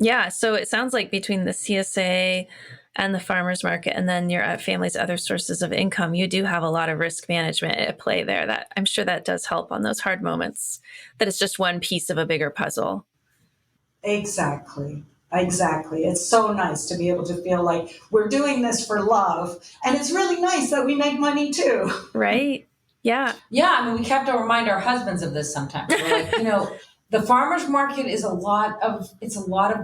Speaker 1: Yeah. So it sounds like between the CSA and the farmers market, and then your family's other sources of income, you do have a lot of risk management at play there. That I'm sure that does help on those hard moments, that it's just one piece of a bigger puzzle.
Speaker 2: Exactly. It's so nice to be able to feel like we're doing this for love. And it's really nice that we make money too.
Speaker 1: Right. Yeah.
Speaker 4: Yeah. We have to remind our husbands of this sometimes. We're like, the farmer's market is a lot of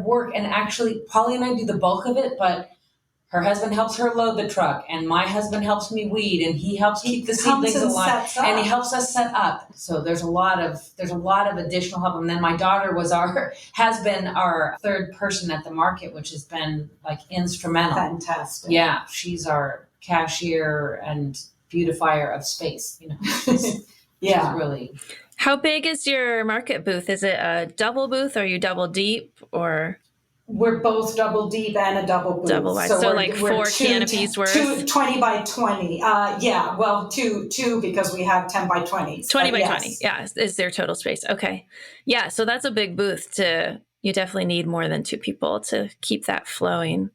Speaker 4: work. And actually, Polly and I do the bulk of it, but her husband helps her load the truck, and my husband helps me weed, and he helps keep the seedlings alive, and he helps us set up. So there's a lot of additional help. And then my daughter has been our third person at the market, which has been instrumental.
Speaker 2: Fantastic.
Speaker 4: Yeah, she's our cashier and beautifier of space. She's really.
Speaker 1: How big is your market booth? Is it a double booth? Are you double deep or?
Speaker 2: We're both double deep and a double booth.
Speaker 1: Double wide. So like 4 canopies worth?
Speaker 2: 20 by 20. Two because we have 10 by 20s.
Speaker 1: 20 by 20. Yeah, is their total space. Okay. Yeah, so that's a big booth. You definitely need more than 2 people to keep that flowing.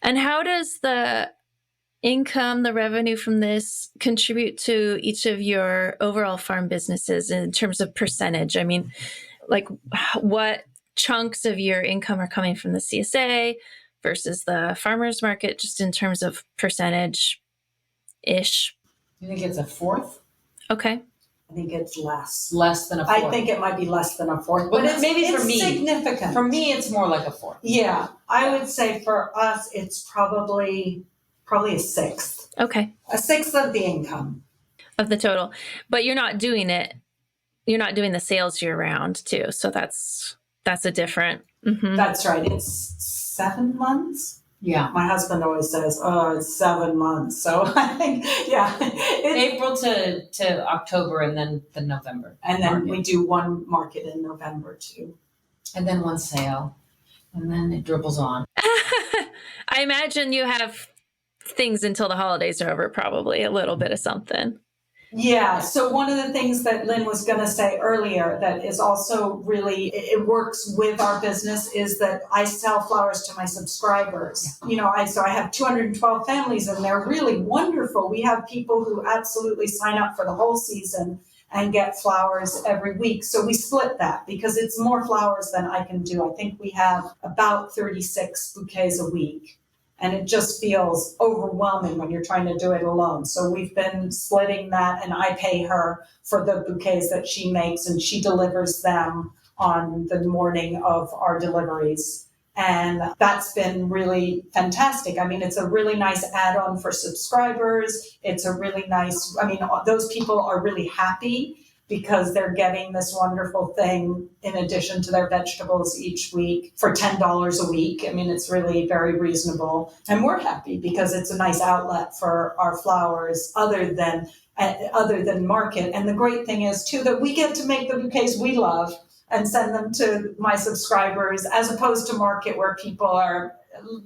Speaker 1: And how does the income, the revenue from this contribute to each of your overall farm businesses in terms of percentage? What chunks of your income are coming from the CSA versus the farmers market, just in terms of percentage-ish?
Speaker 4: You think it's a fourth?
Speaker 1: Okay.
Speaker 2: I think it's less.
Speaker 4: Less than a fourth.
Speaker 2: I think it might be less than a fourth.
Speaker 4: But it's for me.
Speaker 2: Significant.
Speaker 4: For me, it's more like a fourth.
Speaker 2: Yeah. I would say for us, it's probably a sixth.
Speaker 1: Okay.
Speaker 2: A sixth of the income.
Speaker 1: Of the total. But you're not doing the sales year round too. So that's a different. Mm-hmm.
Speaker 2: That's right. It's 7 months.
Speaker 4: Yeah.
Speaker 2: My husband always says, it's 7 months. So I think, it's
Speaker 4: April to October, and then the November.
Speaker 2: And then we do one market in November too.
Speaker 4: And then one sale. And then it dribbles on.
Speaker 1: I imagine you have things until the holidays are over, probably a little bit of something.
Speaker 2: Yeah. So one of the things that Lynn was going to say earlier that is also really, it works with our business, is that I sell flowers to my subscribers.
Speaker 4: Yeah.
Speaker 2: I have 212 families, and they're really wonderful. We have people who absolutely sign up for the whole season and get flowers every week. So we split that because it's more flowers than I can do. I think we have about 36 bouquets a week. And it just feels overwhelming when you're trying to do it alone. So we've been splitting that, and I pay her for the bouquets that she makes, and she delivers them on the morning of our deliveries. And that's been really fantastic. I mean, it's a really nice add-on for subscribers. It's a really nice, I mean, those people are really happy because they're getting this wonderful thing in addition to their vegetables each week for $10 a week. I mean, it's really very reasonable. And we're happy because it's a nice outlet for our flowers other than market. And the great thing is, too, that we get to make the bouquets we love and send them to my subscribers, as opposed to market where people are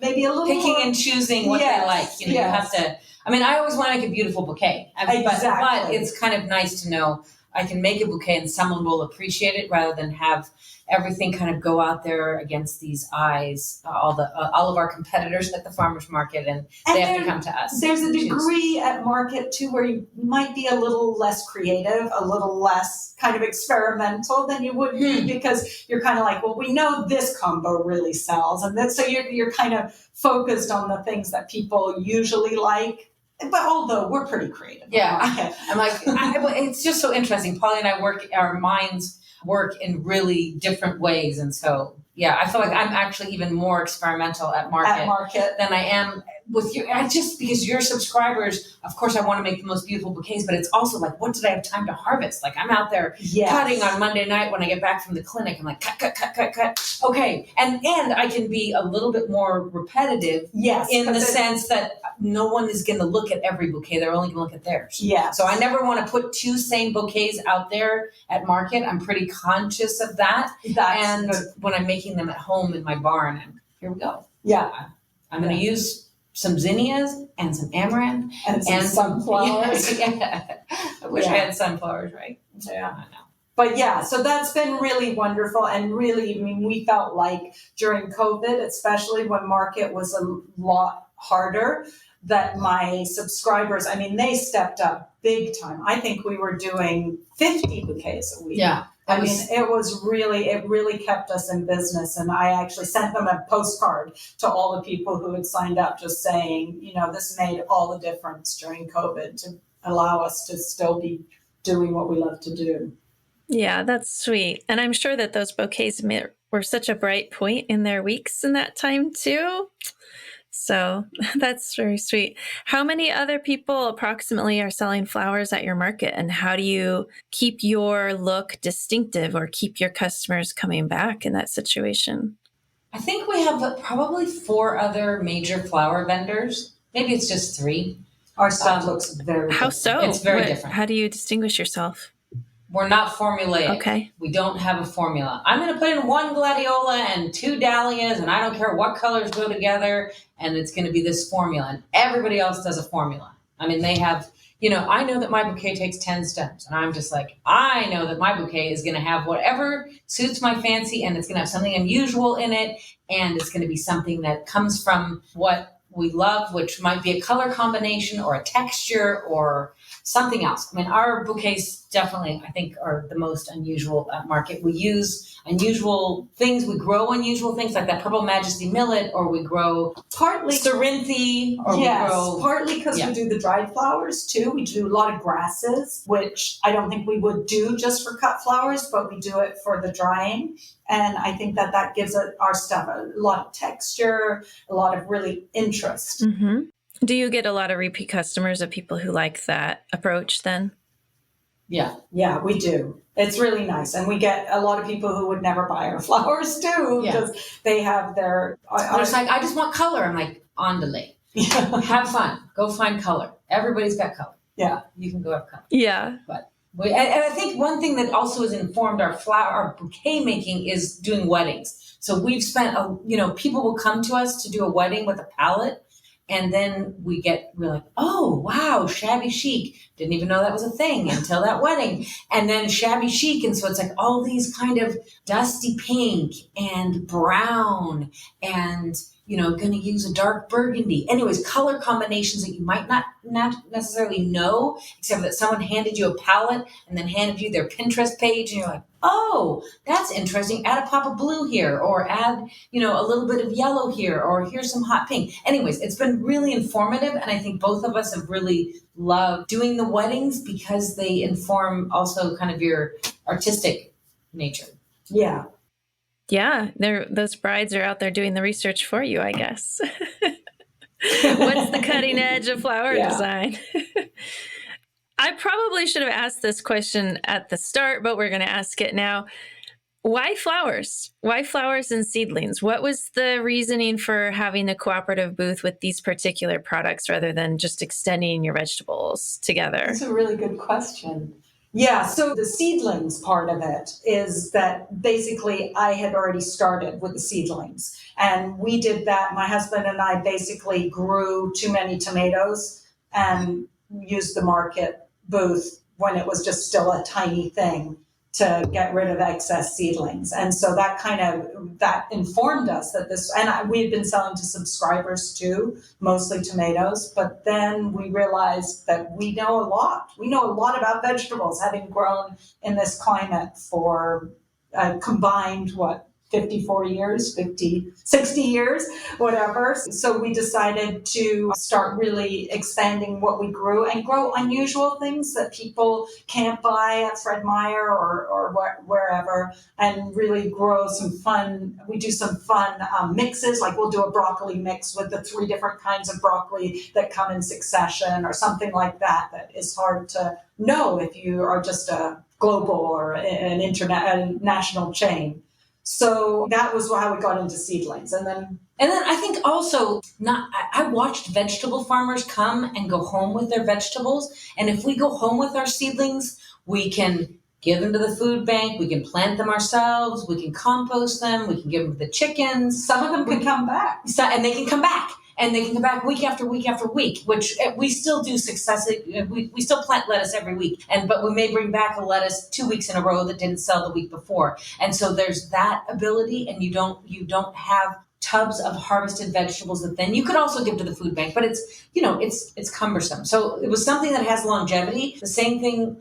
Speaker 2: maybe a little
Speaker 4: picking and choosing what they like. You have to, I mean, I always want to make a beautiful bouquet. But it's kind of nice to know I can make a bouquet and someone will appreciate it rather than have everything kind of go out there against these eyes, all of our competitors at the farmers market, and they have to come to us.
Speaker 2: There's a degree at market too where you might be a little less creative, a little less kind of experimental than you would be, because you're kind of like, well, we know this combo really sells, and then so you're kind of focused on the things that people usually like. But although we're pretty creative.
Speaker 4: Yeah. I'm like, it's just so interesting. Polly and I our minds work in really different ways. And so, yeah, I feel like I'm actually even more experimental at market than I am with you. Just because your subscribers, of course, I want to make the most beautiful bouquets, but it's also like, what did I have time to harvest? Like, I'm out there cutting on Monday night when I get back from the clinic. I'm like, cut. Okay. And I can be a little bit more repetitive in the sense that no one is going to look at every bouquet. They're only going to look at theirs.
Speaker 2: Yeah.
Speaker 4: So I never want to put two same bouquets out there at market. I'm pretty conscious of that. When I'm making them at home in my barn, here we go.
Speaker 2: Yeah.
Speaker 4: I'm going to use some zinnias and some amaranth
Speaker 2: and some sunflowers.
Speaker 4: I wish I had sunflowers, right?
Speaker 2: Yeah.
Speaker 4: I know.
Speaker 2: But yeah, so that's been really wonderful. And really, I mean, we felt like during COVID, especially when market was a lot harder, that my subscribers, I mean, they stepped up big time. I think we were doing 50 bouquets a week.
Speaker 4: Yeah.
Speaker 2: It really kept us in business. And I actually sent them a postcard to all the people who had signed up, just saying, this made all the difference during COVID to allow us to still be doing what we love to do.
Speaker 1: Yeah, that's sweet. And I'm sure that those bouquets were such a bright point in their weeks in that time too. So that's very sweet. How many other people approximately are selling flowers at your market, and how do you keep your look distinctive or keep your customers coming back in that situation?
Speaker 4: I think we have probably 4 other major flower vendors. Maybe it's just 3.
Speaker 2: Our stuff looks very
Speaker 1: How
Speaker 2: different.
Speaker 1: so?
Speaker 4: It's very different.
Speaker 1: How do you distinguish yourself?
Speaker 4: We're not formulaic.
Speaker 1: Okay.
Speaker 4: We don't have a formula. I'm going to put in 1 gladiola and 2 dahlias, and I don't care what colors go together, and it's going to be this formula. And everybody else does a formula. I mean, they have, I know that my bouquet takes 10 stems, and I'm just like, I know that my bouquet is going to have whatever suits my fancy, and it's going to have something unusual in it, and it's going to be something that comes from what we love, which might be a color combination or a texture or something else. I mean, our bouquets definitely, I think, are the most unusual at market. We use unusual things. We grow unusual things like that Purple Majesty millet, or we grow
Speaker 2: partly
Speaker 4: Cerinthe, or we grow
Speaker 2: partly because we do the dried flowers too. We do a lot of grasses, which I don't think we would do just for cut flowers, but we do it for the drying. And I think that gives our stuff a lot of texture, a lot of really interest.
Speaker 1: Mm-hmm. Do you get a lot of repeat customers of people who like that approach then?
Speaker 2: Yeah, we do. It's really nice. And we get a lot of people who would never buy our flowers too, because they have their...
Speaker 4: It's like, I just want color. I'm like, on delay. Have fun. Go find color. Everybody's got color.
Speaker 2: Yeah.
Speaker 4: You can go have color.
Speaker 1: Yeah.
Speaker 4: But and I think one thing that also has informed our bouquet making is doing weddings. So we've spent, people will come to us to do a wedding with a palette. And then we're like, oh, wow, shabby chic. Didn't even know that was a thing until that wedding. And then shabby chic. And so it's like all these kind of dusty pink and brown and, going to use a dark burgundy. Anyways, color combinations that you might not necessarily know, except that someone handed you a palette and then handed you their Pinterest page, and you're like, oh, that's interesting. Add a pop of blue here, or add, a little bit of yellow here, or here's some hot pink. Anyways, it's been really informative, and I think both of us have really loved doing the weddings because they inform also kind of your artistic nature.
Speaker 2: Yeah.
Speaker 1: Yeah, those brides are out there doing the research for you, I guess. What's the cutting edge of flower design? I probably should have asked this question at the start, but we're going to ask it now. Why flowers? Why flowers and seedlings? What was the reasoning for having a cooperative booth with these particular products rather than just extending your vegetables together?
Speaker 2: That's a really good question. Yeah, so the seedlings part of it is that basically I had already started with the seedlings. And we did that. My husband and I basically grew too many tomatoes and used the market booth when it was just still a tiny thing to get rid of excess seedlings. And so that informed us that we had been selling to subscribers too, mostly tomatoes, but then we realized that we know a lot about vegetables, having grown in this climate for combined, 54 years, 50, 60 years, whatever. So we decided to start really expanding what we grew and grow unusual things that people can't buy at Fred Meyer or wherever, and really grow some fun. We do some fun mixes, like we'll do a broccoli mix with the 3 different kinds of broccoli that come in succession or something like that is hard to know if you are just a global or an international chain. So that was how we got into seedlings. And then
Speaker 4: I think also I watched vegetable farmers come and go home with their vegetables. And if we go home with our seedlings, we can give them to the food bank. We can plant them ourselves. We can compost them. We can give them to the chickens.
Speaker 2: Some of them can come back.
Speaker 4: And they can come back. And they can come back week after week after week, which we still do successively. We still plant lettuce every week, but we may bring back a lettuce 2 weeks in a row that didn't sell the week before. And so there's that ability, and you don't have tubs of harvested vegetables that then you could also give to the food bank, but it's cumbersome. So it was something that has longevity. The same thing,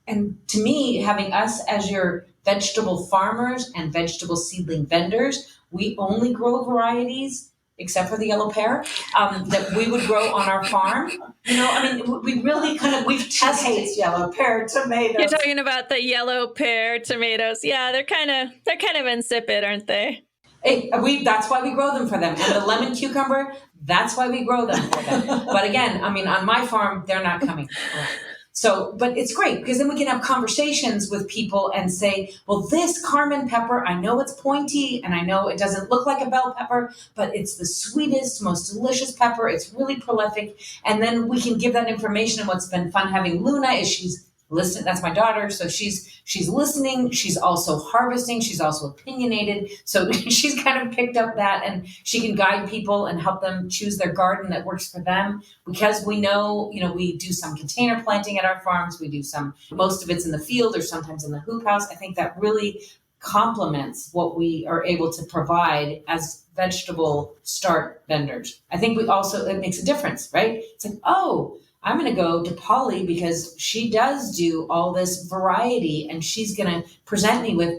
Speaker 4: and to me, having us as your vegetable farmers and vegetable seedling vendors, we only grow varieties, except for the yellow pear, that we would grow on our farm. We really we've tested
Speaker 2: yellow pear tomatoes.
Speaker 1: You're talking about the yellow pear tomatoes. Yeah, they're kind of insipid, aren't they?
Speaker 4: That's why we grow them for them. And the lemon cucumber, that's why we grow them for them. But again, on my farm, they're not coming around. So, but it's great because then we can have conversations with people and say, well, this Carmen pepper, I know it's pointy and I know it doesn't look like a bell pepper, but it's the sweetest, most delicious pepper. It's really prolific. And then we can give that information. And what's been fun having Luna is she's listening. That's my daughter. So she's listening. She's also harvesting. She's also opinionated. So she's kind of picked up that, and she can guide people and help them choose their garden that works for them. Because we know, we do some container planting at our farms. We do most of it's in the field or sometimes in the hoop house. I think that really complements what we are able to provide as vegetable start vendors. I think it makes a difference, right? It's like, oh, I'm going to go to Polly because she does do all this variety, and she's going to present me with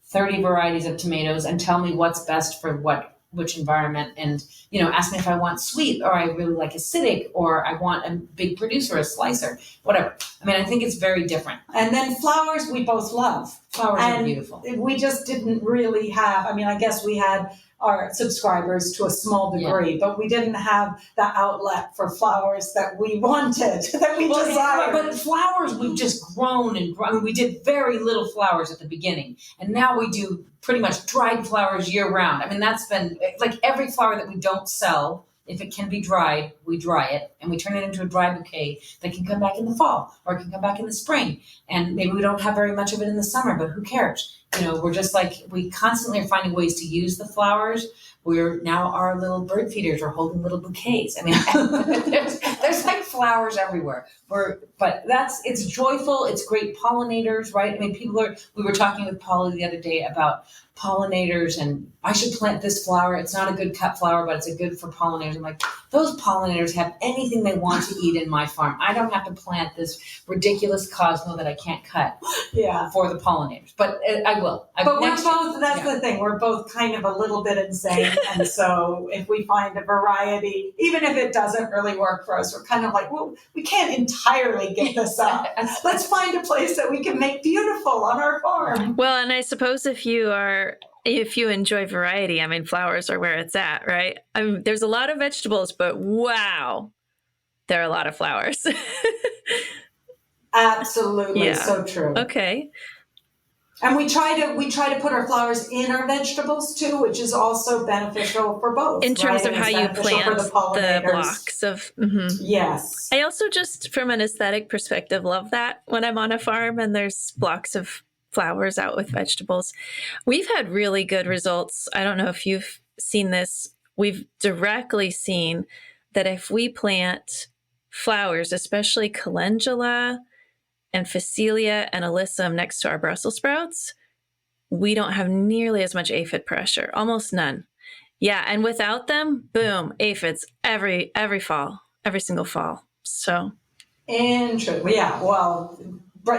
Speaker 4: 30 varieties of tomatoes and tell me what's best for which environment, and ask me if I want sweet or I really like acidic or I want a big producer, a slicer, whatever. I think it's very different.
Speaker 2: And then flowers we both love.
Speaker 4: Flowers are beautiful.
Speaker 2: We just didn't really have, I guess we had our subscribers to a small degree, but we didn't have the outlet for flowers that we wanted, that we desired.
Speaker 4: But flowers, we've just grown and grown. We did very little flowers at the beginning, and now we do pretty much dried flowers year round. That's been like every flower that we don't sell. If it can be dried, we dry it and we turn it into a dry bouquet that can come back in the fall or it can come back in the spring. And maybe we don't have very much of it in the summer, but who cares? we're just like, we constantly are finding ways to use the flowers. We're now, our little bird feeders are holding little bouquets. I mean, there's like flowers everywhere. But it's joyful. It's great pollinators, right? I mean, we were talking with Polly the other day about pollinators, and I should plant this flower. It's not a good cut flower, but it's a good for pollinators. I'm like, those pollinators have anything they want to eat in my farm. I don't have to plant this ridiculous cosmo that I can't cut for the pollinators, but I will.
Speaker 2: But we're both, that's the thing, we're both kind of a little bit insane. And so if we find a variety, even if it doesn't really work for us, we're kind of like, well, we can't entirely get this up. Let's find a place that we can make beautiful on our farm.
Speaker 1: Well, and I suppose if you enjoy variety, I mean, flowers are where it's at, right? I mean, there's a lot of vegetables, but wow, there are a lot of flowers.
Speaker 2: Absolutely,
Speaker 1: Yeah.
Speaker 2: so true.
Speaker 1: Okay.
Speaker 2: And we try to put our flowers in our vegetables too, which is also beneficial for both.
Speaker 1: In terms of how you plant the
Speaker 2: pollinators.
Speaker 1: blocks of.
Speaker 2: Yes.
Speaker 1: I also just, from an aesthetic perspective, love that when I'm on a farm and there's blocks of flowers out with vegetables. We've had really good results. I don't know if you've seen this. We've directly seen that if we plant flowers, especially calendula and phacelia and alyssum next to our Brussels sprouts, we don't have nearly as much aphid pressure, almost none. Yeah, and without them, boom, aphids every fall, every single fall. So
Speaker 2: Interesting. Yeah, well,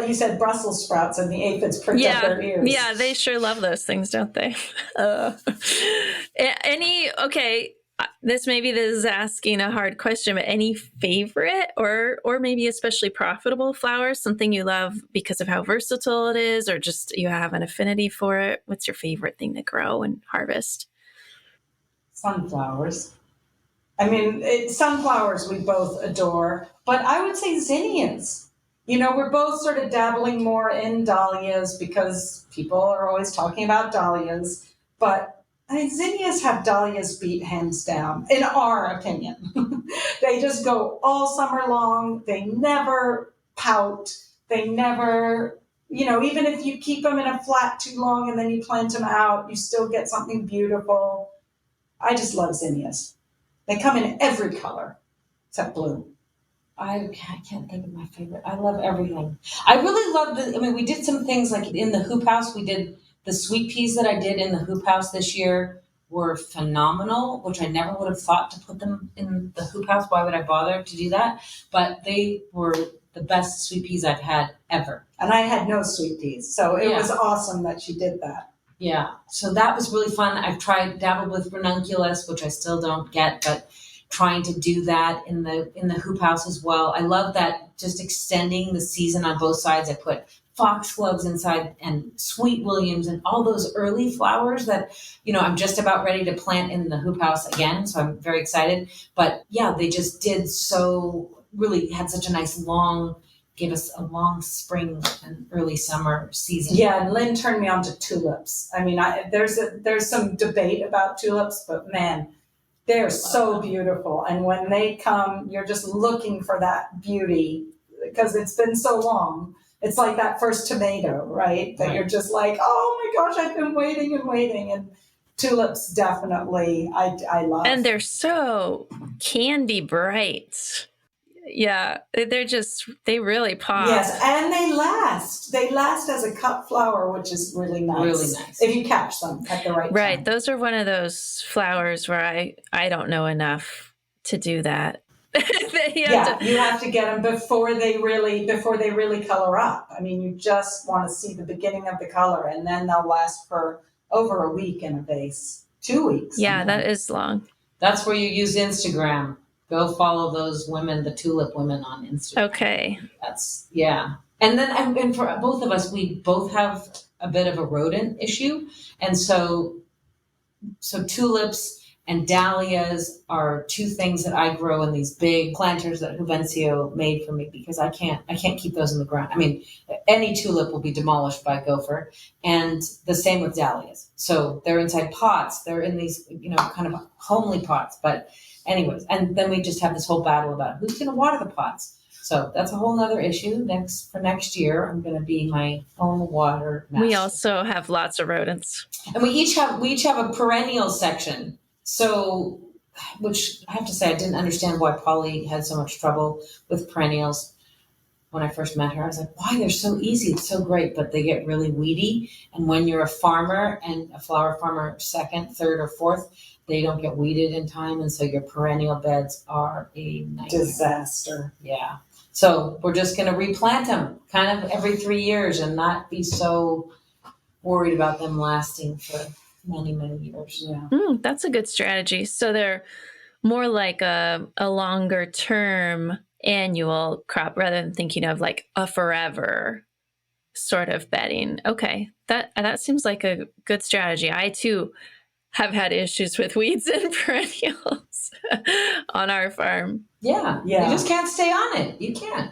Speaker 2: you said Brussels sprouts and the aphids pricked up their ears.
Speaker 1: Yeah, they sure love those things, don't they? This is asking a hard question, but any favorite or maybe especially profitable flowers, something you love because of how versatile it is, or just you have an affinity for it? What's your favorite thing to grow and harvest?
Speaker 2: Sunflowers. I mean, sunflowers we both adore, but I would say zinnias. We're both sort of dabbling more in dahlias because people are always talking about dahlias, but I mean, zinnias have dahlias beat hands down, in our opinion. They just go all summer long. They never pout. They never, even if you keep them in a flat too long and then you plant them out, you still get something beautiful. I just love zinnias. They come in every color except blue.
Speaker 4: I can't think of my favorite. I love everything. I really love we did some things like in the hoop house. We did the sweet peas that I did in the hoop house this year were phenomenal, which I never would have thought to put them in the hoop house. Why would I bother to do that? But they were the best sweet peas I've had ever.
Speaker 2: And I had no sweet peas. So it was awesome that she did that.
Speaker 4: Yeah. So that was really fun. I've dabbled with ranunculus, which I still don't get, but trying to do that in the hoop house as well. I love that, just extending the season on both sides. I put foxgloves inside and sweet williams and all those early flowers that, I'm just about ready to plant in the hoop house again. So I'm very excited. But yeah, they just did really had such a nice gave us a long spring and early summer season.
Speaker 2: Yeah, and Lynn turned me on to tulips. I mean, there's some debate about tulips, but man, they're so beautiful. And when they come, you're just looking for that beauty because it's been so long. It's like that first tomato, right? That you're just like, oh my gosh, I've been waiting and waiting. And tulips definitely, I love.
Speaker 1: And they're so candy bright. Yeah, they really pop.
Speaker 2: Yes, and they last. They last as a cut flower, which is really nice.
Speaker 4: Really nice.
Speaker 2: If you catch them at the right time.
Speaker 1: Right, those are one of those flowers where I don't know enough to do that.
Speaker 2: You have to get them before they really color up. I mean, you just want to see the beginning of the color, and then they'll last for over a week in a vase, 2 weeks.
Speaker 1: Yeah, that is long.
Speaker 4: That's where you use Instagram. Go follow those women, the tulip women on Instagram.
Speaker 1: Okay.
Speaker 4: And then, and for both of us, we both have a bit of a rodent issue, and so tulips and dahlias are two things that I grow in these big planters that Juvencio made for me because I can't keep those in the ground. I mean, any tulip will be demolished by a gopher, and the same with dahlias. So they're inside pots. They're in these, kind of homely pots. But anyways, and then we just have this whole battle about who's going to water the pots. So that's a whole nother issue. For next year, I'm going to be my own water master.
Speaker 1: We also have lots of rodents.
Speaker 4: And we each have a perennial section. So, which I have to say, I didn't understand why Polly had so much trouble with perennials when I first met her. I was like, why? They're so easy. It's so great, but they get really weedy. And when you're a farmer and a flower farmer, second, third, or fourth, they don't get weeded in time. And so your perennial beds are a nightmare.
Speaker 2: Disaster.
Speaker 4: Yeah. So we're just going to replant them kind of every 3 years and not be so worried about them lasting for many, many years.
Speaker 2: Yeah.
Speaker 1: That's a good strategy. So they're more like a longer term annual crop rather than thinking of like a forever sort of bedding. Okay. That seems like a good strategy. I too have had issues with weeds and perennials on our farm.
Speaker 4: Yeah. You just can't stay on it. You can't.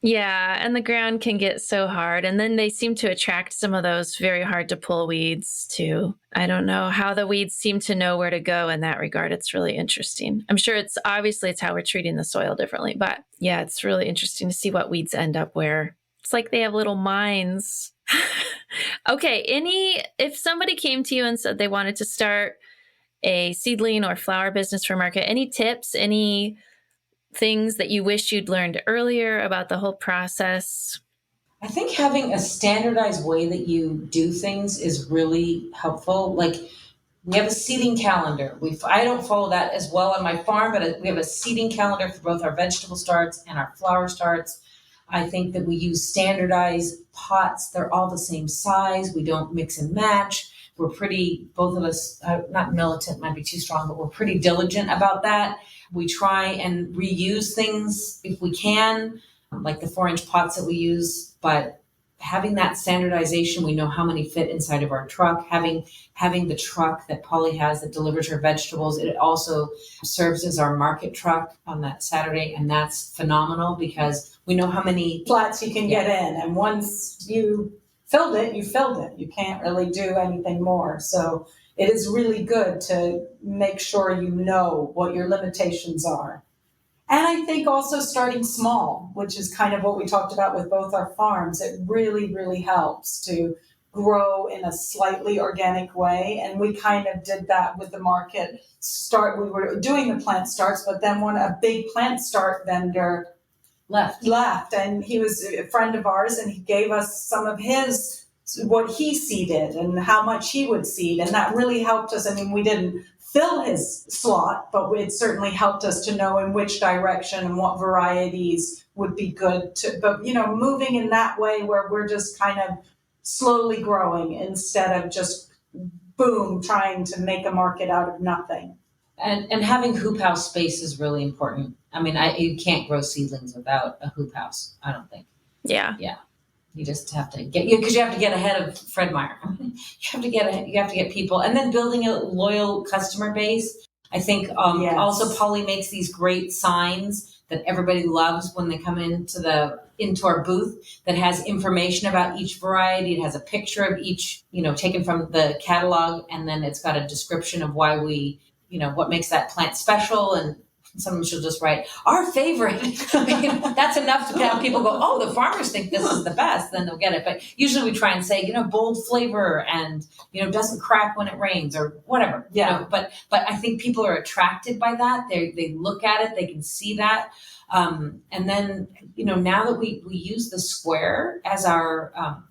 Speaker 1: Yeah, and the ground can get so hard. And then they seem to attract some of those very hard to pull weeds too. I don't know how the weeds seem to know where to go in that regard. It's really interesting. I'm sure it's how we're treating the soil differently. But yeah, it's really interesting to see what weeds end up where. It's like they have little minds. Okay, if somebody came to you and said they wanted to start a seedling or flower business for market, any tips, any things that you wish you'd learned earlier about the whole process?
Speaker 4: I think having a standardized way that you do things is really helpful. Like we have a seeding calendar. I don't follow that as well on my farm, but we have a seeding calendar for both our vegetable starts and our flower starts. I think that we use standardized pots. They're all the same size. We don't mix and match. We're both of us, not militant might be too strong, but we're pretty diligent about that. We try and reuse things if we can, like the 4-inch pots that we use, but having that standardization, we know how many fit inside of our truck. Having the truck that Polly has that delivers her vegetables, it also serves as our market truck on that Saturday, and that's phenomenal because we know how many
Speaker 2: flats you can get in, and once you filled it, you filled it. You can't really do anything more. So it is really good to make sure you know what your limitations are. And I think also starting small, which is kind of what we talked about with both our farms, it really, really helps to grow in a slightly organic way. And we kind of did that with the market start. We were doing the plant starts, but then when a big plant start vendor left, and he was a friend of ours, and he gave us some of what he seeded and how much he would seed, and that really helped us. I mean, we didn't fill his slot, but it certainly helped us to know in which direction and what varieties would be good but moving in that way where we're just kind of slowly growing instead of just boom trying to make a market out of nothing.
Speaker 4: And having hoop house space is really important. I mean, you can't grow seedlings without a hoop house, I don't think.
Speaker 1: Yeah.
Speaker 4: You just have to because you have to get ahead of Fred Meyer. You have to get people, and then building a loyal customer base. I think also Polly makes these great signs that everybody loves when they come into our booth that has information about each variety. It has a picture of each, taken from the catalog, and then it's got a description of why what makes that plant special. And sometimes she'll just write our favorite. That's enough to have people go, oh, the farmers think this is the best, then they'll get it. But usually we try and say, bold flavor and, doesn't crack when it rains or whatever. But I think people are attracted by that. They look at it, they can see that. And then, now that we use the Square as our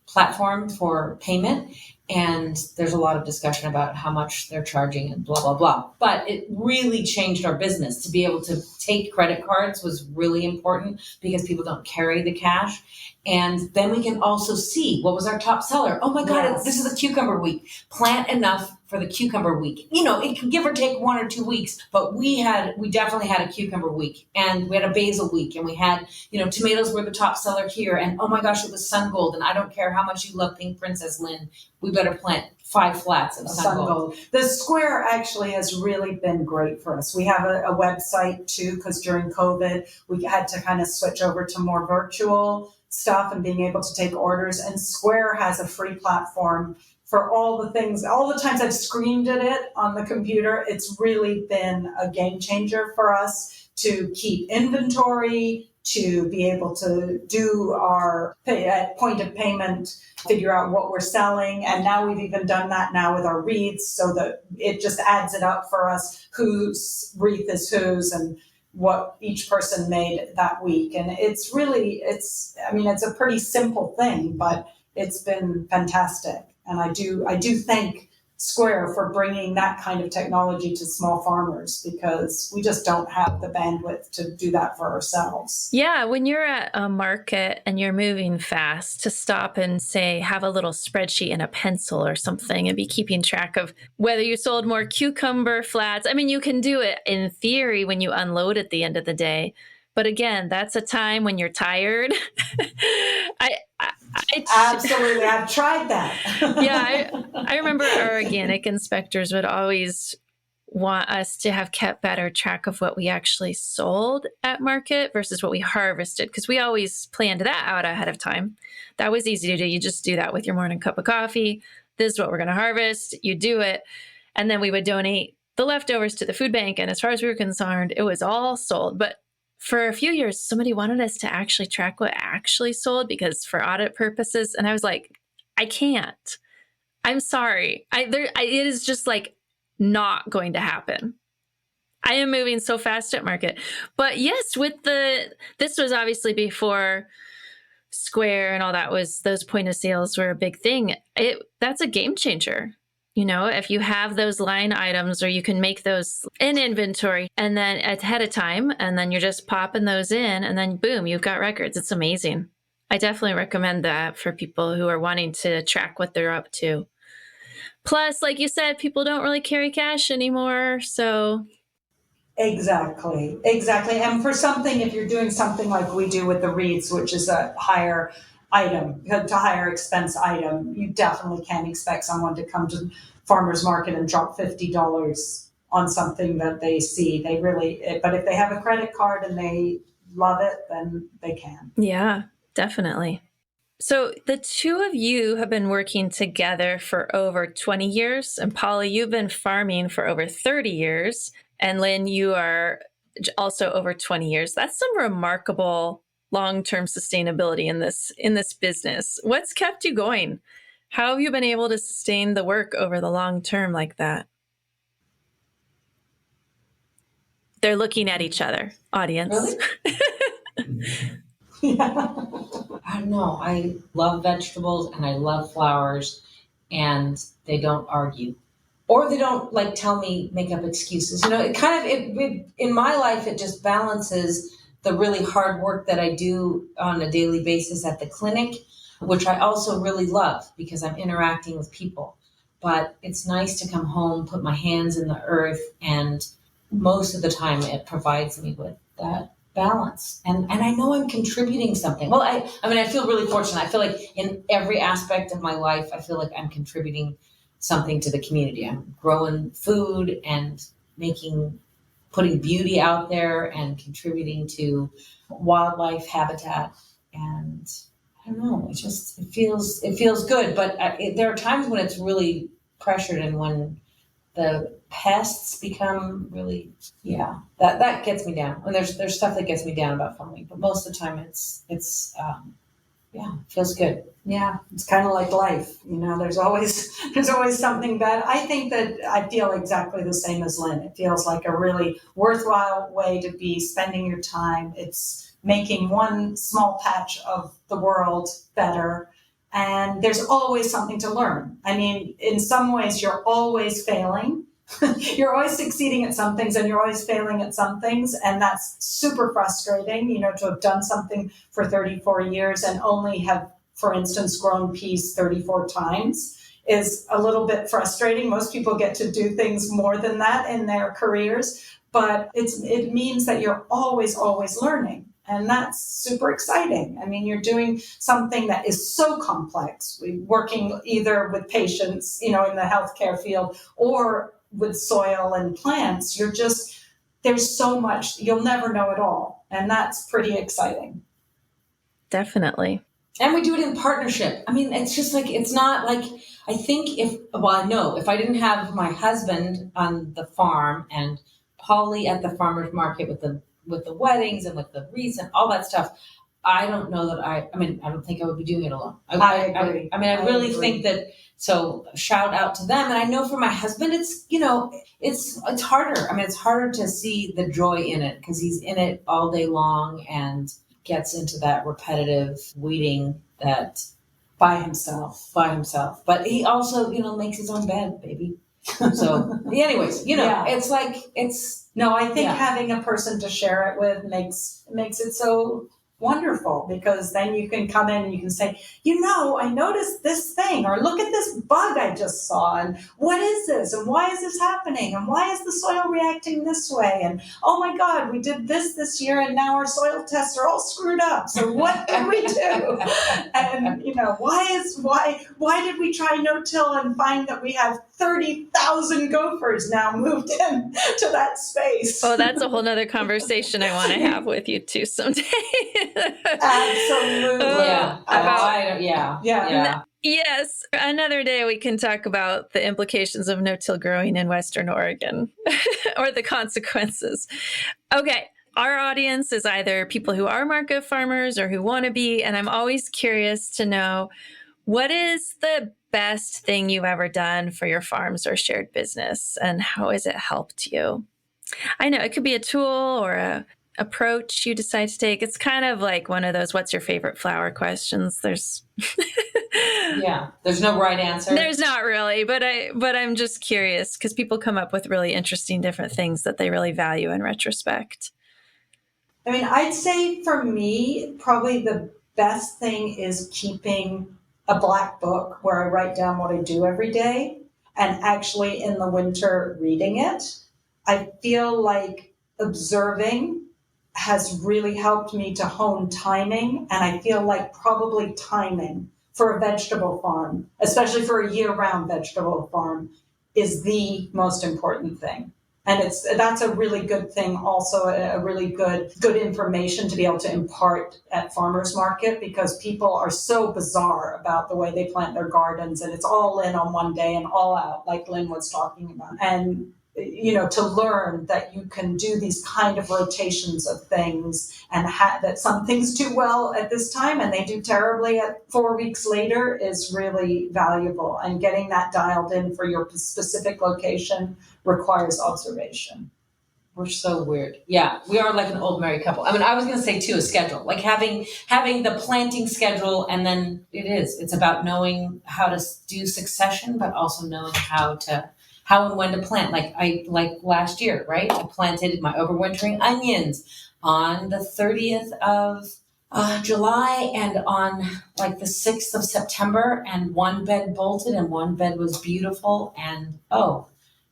Speaker 4: platform for payment, and there's a lot of discussion about how much they're charging and blah, blah, blah. But it really changed our business. To be able to take credit cards was really important because people don't carry the cash. And then we can also see what was our top seller. Oh my God, This is the cucumber week. Plant enough for the cucumber week. It can give or take 1 or 2 weeks, but we definitely had a cucumber week, and we had a basil week, and we had, tomatoes were the top seller here. And oh my gosh, it was sun gold. And I don't care how much you love Pink Princess, Lynn, we better plant 5 flats of sun gold.
Speaker 2: The Square actually has really been great for us. We have a website too, because during COVID, we had to kind of switch over to more virtual stuff and being able to take orders. And Square has a free platform for all the things. All the times I've screamed at it on the computer, it's really been a game changer for us to keep inventory, to be able to do our point of payment, figure out what we're selling. And now we've even done that now with our wreaths, so that it just adds it up for us whose wreath is whose and what each person made that week. And it's a pretty simple thing, but it's been fantastic. And I do thank Square for bringing that kind of technology to small farmers, because we just don't have the bandwidth to do that for ourselves.
Speaker 1: Yeah, when you're at a market and you're moving fast, to stop and say, have a little spreadsheet and a pencil or something and be keeping track of whether you sold more cucumber flats. I mean, you can do it in theory when you unload at the end of the day. But again, that's a time when you're tired.
Speaker 2: Absolutely. I've tried that.
Speaker 1: Yeah, I remember our organic inspectors would always want us to have kept better track of what we actually sold at market versus what we harvested, because we always planned that out ahead of time. That was easy to do. You just do that with your morning cup of coffee. This is what we're going to harvest. You do it. And then we would donate the leftovers to the food bank. And as far as we were concerned, it was all sold. But for a few years, somebody wanted us to actually track what actually sold, because for audit purposes. And I was like, I can't. I'm sorry. It is just like not going to happen. I am moving so fast at market. But yes, this was obviously before Square and all that those point of sales were a big thing. That's a game changer. If you have those line items, or you can make those in inventory and then ahead of time, and then you're just popping those in, and then boom, you've got records. It's amazing. I definitely recommend that for people who are wanting to track what they're up to. Plus, like you said, people don't really carry cash anymore. So
Speaker 2: Exactly. And for something, if you're doing something like we do with the wreaths, which is a higher expense item, you definitely can't expect someone to come to farmers market and drop $50 on something that they see. But if they have a credit card and they love it, then they can.
Speaker 1: Yeah, definitely. So the two of you have been working together for over 20 years. And Polly, you've been farming for over 30 years. And Lynn, you are also over 20 years. That's some remarkable long-term sustainability in this business. What's kept you going? How have you been able to sustain the work over the long term like that? They're looking at each other, audience.
Speaker 4: Really? I don't know. I love vegetables and I love flowers, and they don't argue. Or they don't tell me, make up excuses. In my life, it just balances the really hard work that I do on a daily basis at the clinic, which I also really love because I'm interacting with people. But it's nice to come home, put my hands in the earth, and most of the time it provides me with that balance. And I know I'm contributing something. Well, I feel really fortunate. I feel like in every aspect of my life, I feel like I'm contributing something to the community. I'm growing food and putting beauty out there and contributing to wildlife habitat. And I don't know, it feels good. But there are times when it's really pressured, and when the pests become really, that gets me down. And there's stuff that gets me down about farming, but most of the time it feels good.
Speaker 2: Yeah, it's kind of like life. There's always something bad. I think that I feel exactly the same as Lynn. It feels like a really worthwhile way to be spending your time. It's making one small patch of the world better. And there's always something to learn. I mean, in some ways, you're always failing. You're always succeeding at some things and you're always failing at some things. And that's super frustrating, to have done something for 34 years and only have, for instance, grown peas 34 times is a little bit frustrating. Most people get to do things more than that in their careers, but it means that you're always learning. And that's super exciting. I mean, you're doing something that is so complex, working either with patients, in the healthcare field, or with soil and plants. There's so much, you'll never know it all. And that's pretty exciting.
Speaker 1: Definitely.
Speaker 4: And we do it in partnership. I mean, it's just it's not I think if I didn't have my husband on the farm and Polly at the farmer's market with the with the weddings and with the wreaths and all that stuff. I don't know that I don't think I would be doing it alone.
Speaker 2: I agree.
Speaker 4: I really
Speaker 2: agree.
Speaker 4: think that, so shout out to them. And I know for my husband, it's, it's harder. I mean, it's harder to see the joy in it because he's in it all day long and gets into that repetitive weeding that
Speaker 2: by himself.
Speaker 4: But he also, makes his own bed, baby. So anyways,
Speaker 2: Yeah.
Speaker 4: it's like,
Speaker 2: No, I think
Speaker 4: Yeah.
Speaker 2: having a person to share it with makes it so wonderful, because then you can come in and you can say, I noticed this thing, or look at this bug I just saw, and what is this, and why is this happening, and why is the soil reacting this way, and oh my God, we did this year, and now our soil tests are all screwed up. So what can we do? And why did we try no-till and find that we have 30,000 gophers now moved in to that space?
Speaker 1: Oh, that's a whole nother conversation I want to have with you too someday.
Speaker 2: Absolutely.
Speaker 4: Yeah.
Speaker 1: Yes. Another day we can talk about the implications of no-till growing in Western Oregon or the consequences. Okay. Our audience is either people who are market farmers or who want to be. And I'm always curious to know, what is the best thing you've ever done for your farms or shared business, and how has it helped you? I know it could be a tool or a approach you decide to take. It's kind of like one of those "what's your favorite flower" questions. There's
Speaker 4: there's no right answer.
Speaker 1: There's not really, but I'm just curious because people come up with really interesting different things that they really value in retrospect.
Speaker 2: I mean, I'd say for me, probably the best thing is keeping a black book where I write down what I do every day, and actually in the winter reading it. I feel like observing has really helped me to hone timing, and I feel like probably timing for a vegetable farm, especially for a year-round vegetable farm, is the most important thing. And that's a really good thing, also a really good information to be able to impart at farmers market, because people are so bizarre about the way they plant their gardens, and it's all in on one day and all out, like Lynn was talking about. And to learn that you can do these kind of rotations of things, and that some things do well at this time and they do terribly at 4 weeks later is really valuable. And getting that dialed in for your specific location requires observation.
Speaker 4: We're so weird. Yeah, we are like an old married couple. I mean, I was going to say too, a schedule, like having the planting schedule, and then it's about knowing how to do succession, but also knowing how and when to plant. Like last year, right? I planted my overwintering onions on the 30th of July and on like the 6th of September, and one bed bolted and one bed was beautiful. And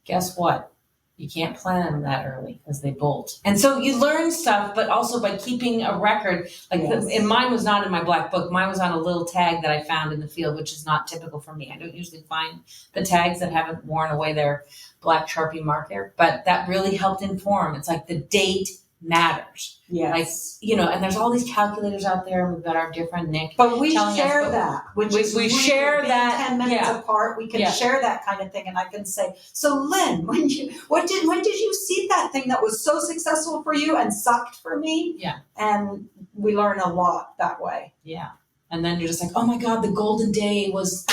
Speaker 4: guess what? You can't plant them that early because they bolt. And so you learn stuff, but also by keeping a record. And mine was not in my black book. Mine was on a little tag that I found in the field, which is not typical for me. I don't usually find the tags that haven't worn away their black Sharpie marker, but that really helped inform. It's like the date matters.
Speaker 2: Yes.
Speaker 4: And there's all these calculators out there. We've got our different Nick.
Speaker 2: But we share that, which is
Speaker 4: we
Speaker 2: really
Speaker 4: share
Speaker 2: being
Speaker 4: that
Speaker 2: 10 minutes apart. We can share that kind of thing, and I can say, so Lynn, when did you see that thing that was so successful for you and sucked for me?
Speaker 4: Yeah.
Speaker 2: And we learn a lot that way.
Speaker 4: Yeah. And then you're just like, oh my God, the golden day was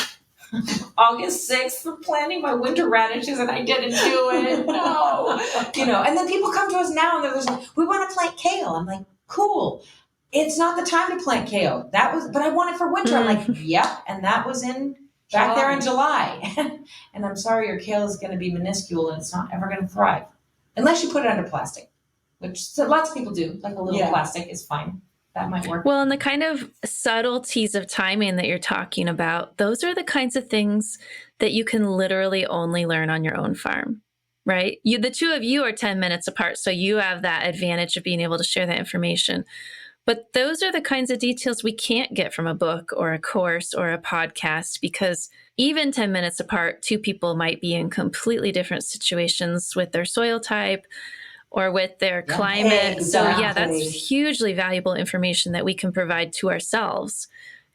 Speaker 4: August 6th for planting my winter radishes, and I didn't do it. No. And then people come to us now and they're just like, we want to plant kale. I'm like, cool. It's not the time to plant kale. But I want it for winter. I'm like, yep. And that was back there in July. And I'm sorry, your kale is going to be minuscule and it's not ever going to thrive unless you put it under plastic, which lots of people do. Like a little plastic is fine. That might work.
Speaker 1: Well, and the kind of subtleties of timing that you're talking about, those are the kinds of things that you can literally only learn on your own farm, right? The two of you are 10 minutes apart, so you have that advantage of being able to share that information. But those are the kinds of details we can't get from a book or a course or a podcast, because even 10 minutes apart, two people might be in completely different situations with their soil type or with their climate.
Speaker 2: Exactly.
Speaker 1: So that's hugely valuable information that we can provide to ourselves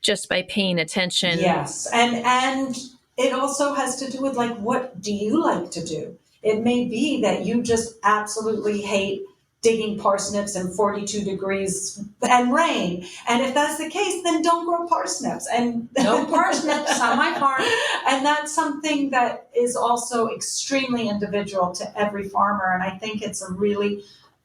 Speaker 1: just by paying attention.
Speaker 2: Yes. And it also has to do with, like, what do you like to do? It may be that you just absolutely hate digging parsnips in 42 degrees and rain. And if that's the case, then don't grow parsnips. And
Speaker 4: No parsnips on my farm.
Speaker 2: And that's something that is also extremely individual to every farmer. And I think it's a really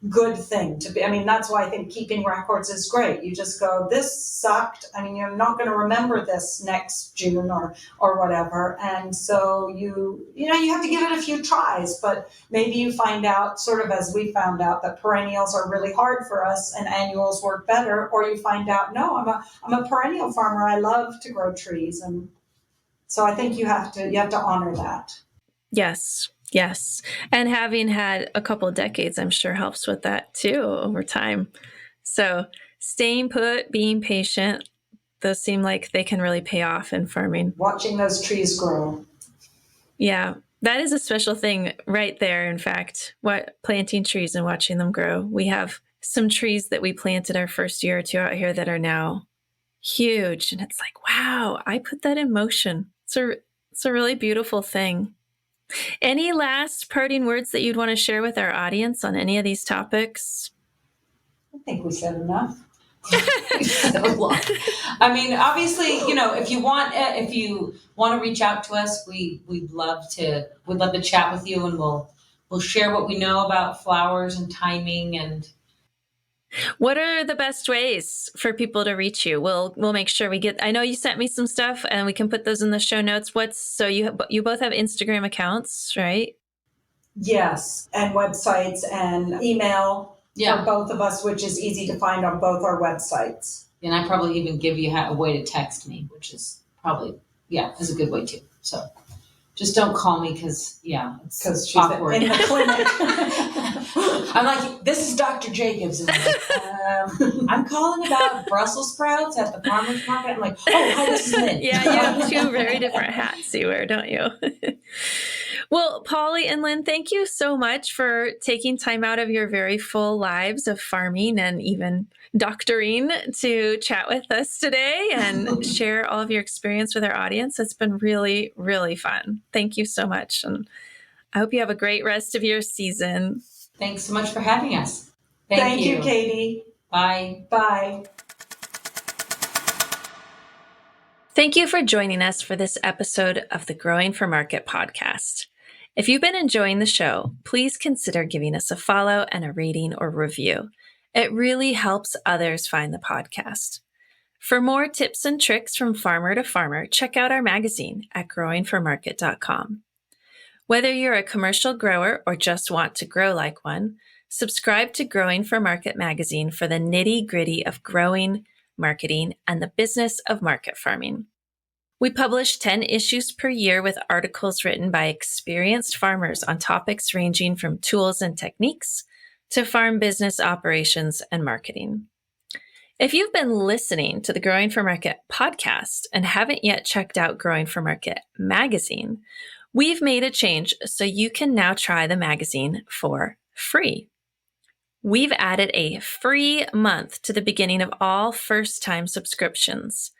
Speaker 2: good thing to be. I mean, that's why I think keeping records is great. You just go, this sucked. I mean, you're not going to remember this next June or whatever. And so you have to give it a few tries, but maybe you find out, sort of as we found out, that perennials are really hard for us and annuals work better. Or you find out, no, I'm a perennial farmer. I love to grow trees. And so I think you have to honor that.
Speaker 1: Yes. Yes. And having had a couple of decades, I'm sure helps with that too over time. So staying put, being patient, those seem like they can really pay off in farming.
Speaker 2: Watching those trees grow.
Speaker 1: Yeah. That is a special thing right there. In fact, planting trees and watching them grow. We have some trees that we planted our first year or two out here that are now huge. And it's like, wow, I put that in motion. It's a really beautiful thing. Any last parting words that you'd want to share with our audience on any of these topics?
Speaker 2: I think we said enough.
Speaker 4: I mean, obviously, if you want to reach out to us, we'd love to chat with you, and we'll share what we know about flowers and timing. And
Speaker 1: what are the best ways for people to reach you? We'll make sure we get. I know you sent me some stuff, and we can put those in the show notes. So you both have Instagram accounts, right?
Speaker 2: Yes, and websites and email for both of us, which is easy to find on both our websites.
Speaker 4: And I probably even give you a way to text me, which is probably is a good way too. So just don't call me because she's awkward
Speaker 2: in the clinic.
Speaker 4: I'm like, this is Dr. Jacobs. And I'm calling about Brussels sprouts at the farmer's market. I'm like, oh, hi, this is Lynn.
Speaker 1: Yeah, you have two very different hats you wear, don't you? Well, Polly and Lynn, thank you so much for taking time out of your very full lives of farming and even doctoring to chat with us today and share all of your experience with our audience. It's been really, really fun. Thank you so much. And I hope you have a great rest of your season.
Speaker 4: Thanks so much for having us.
Speaker 2: Thank you, Katie.
Speaker 4: Bye.
Speaker 2: Bye.
Speaker 1: Thank you for joining us for this episode of the Growing for Market podcast. If you've been enjoying the show, please consider giving us a follow and a rating or review. It really helps others find the podcast. For more tips and tricks from farmer to farmer, check out our magazine at growingformarket.com. Whether you're a commercial grower or just want to grow like one, subscribe to Growing for Market magazine for the nitty-gritty of growing, marketing, and the business of market farming. We publish 10 issues per year with articles written by experienced farmers on topics ranging from tools and techniques to farm business operations and marketing. If you've been listening to the Growing for Market podcast and haven't yet checked out Growing for Market magazine, we've made a change so you can now try the magazine for free. We've added a free month to the beginning of all first-time subscriptions.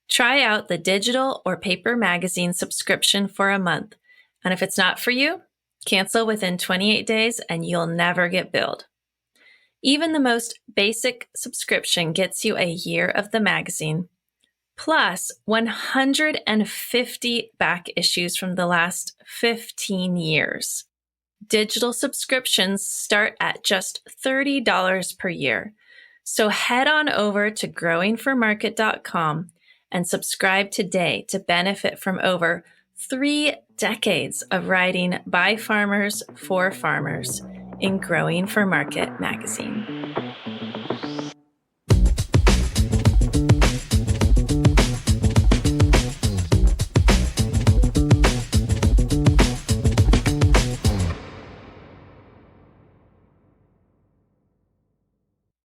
Speaker 1: Try out the digital or paper magazine subscription for a month, and if it's not for you, cancel within 28 days and you'll never get billed. Even the most basic subscription gets you a year of the magazine, plus 150 back issues from the last 15 years. Digital subscriptions start at just $30 per year. So head on over to growingformarket.com and subscribe today to benefit from over 3 decades of writing by farmers for farmers in Growing for Market magazine.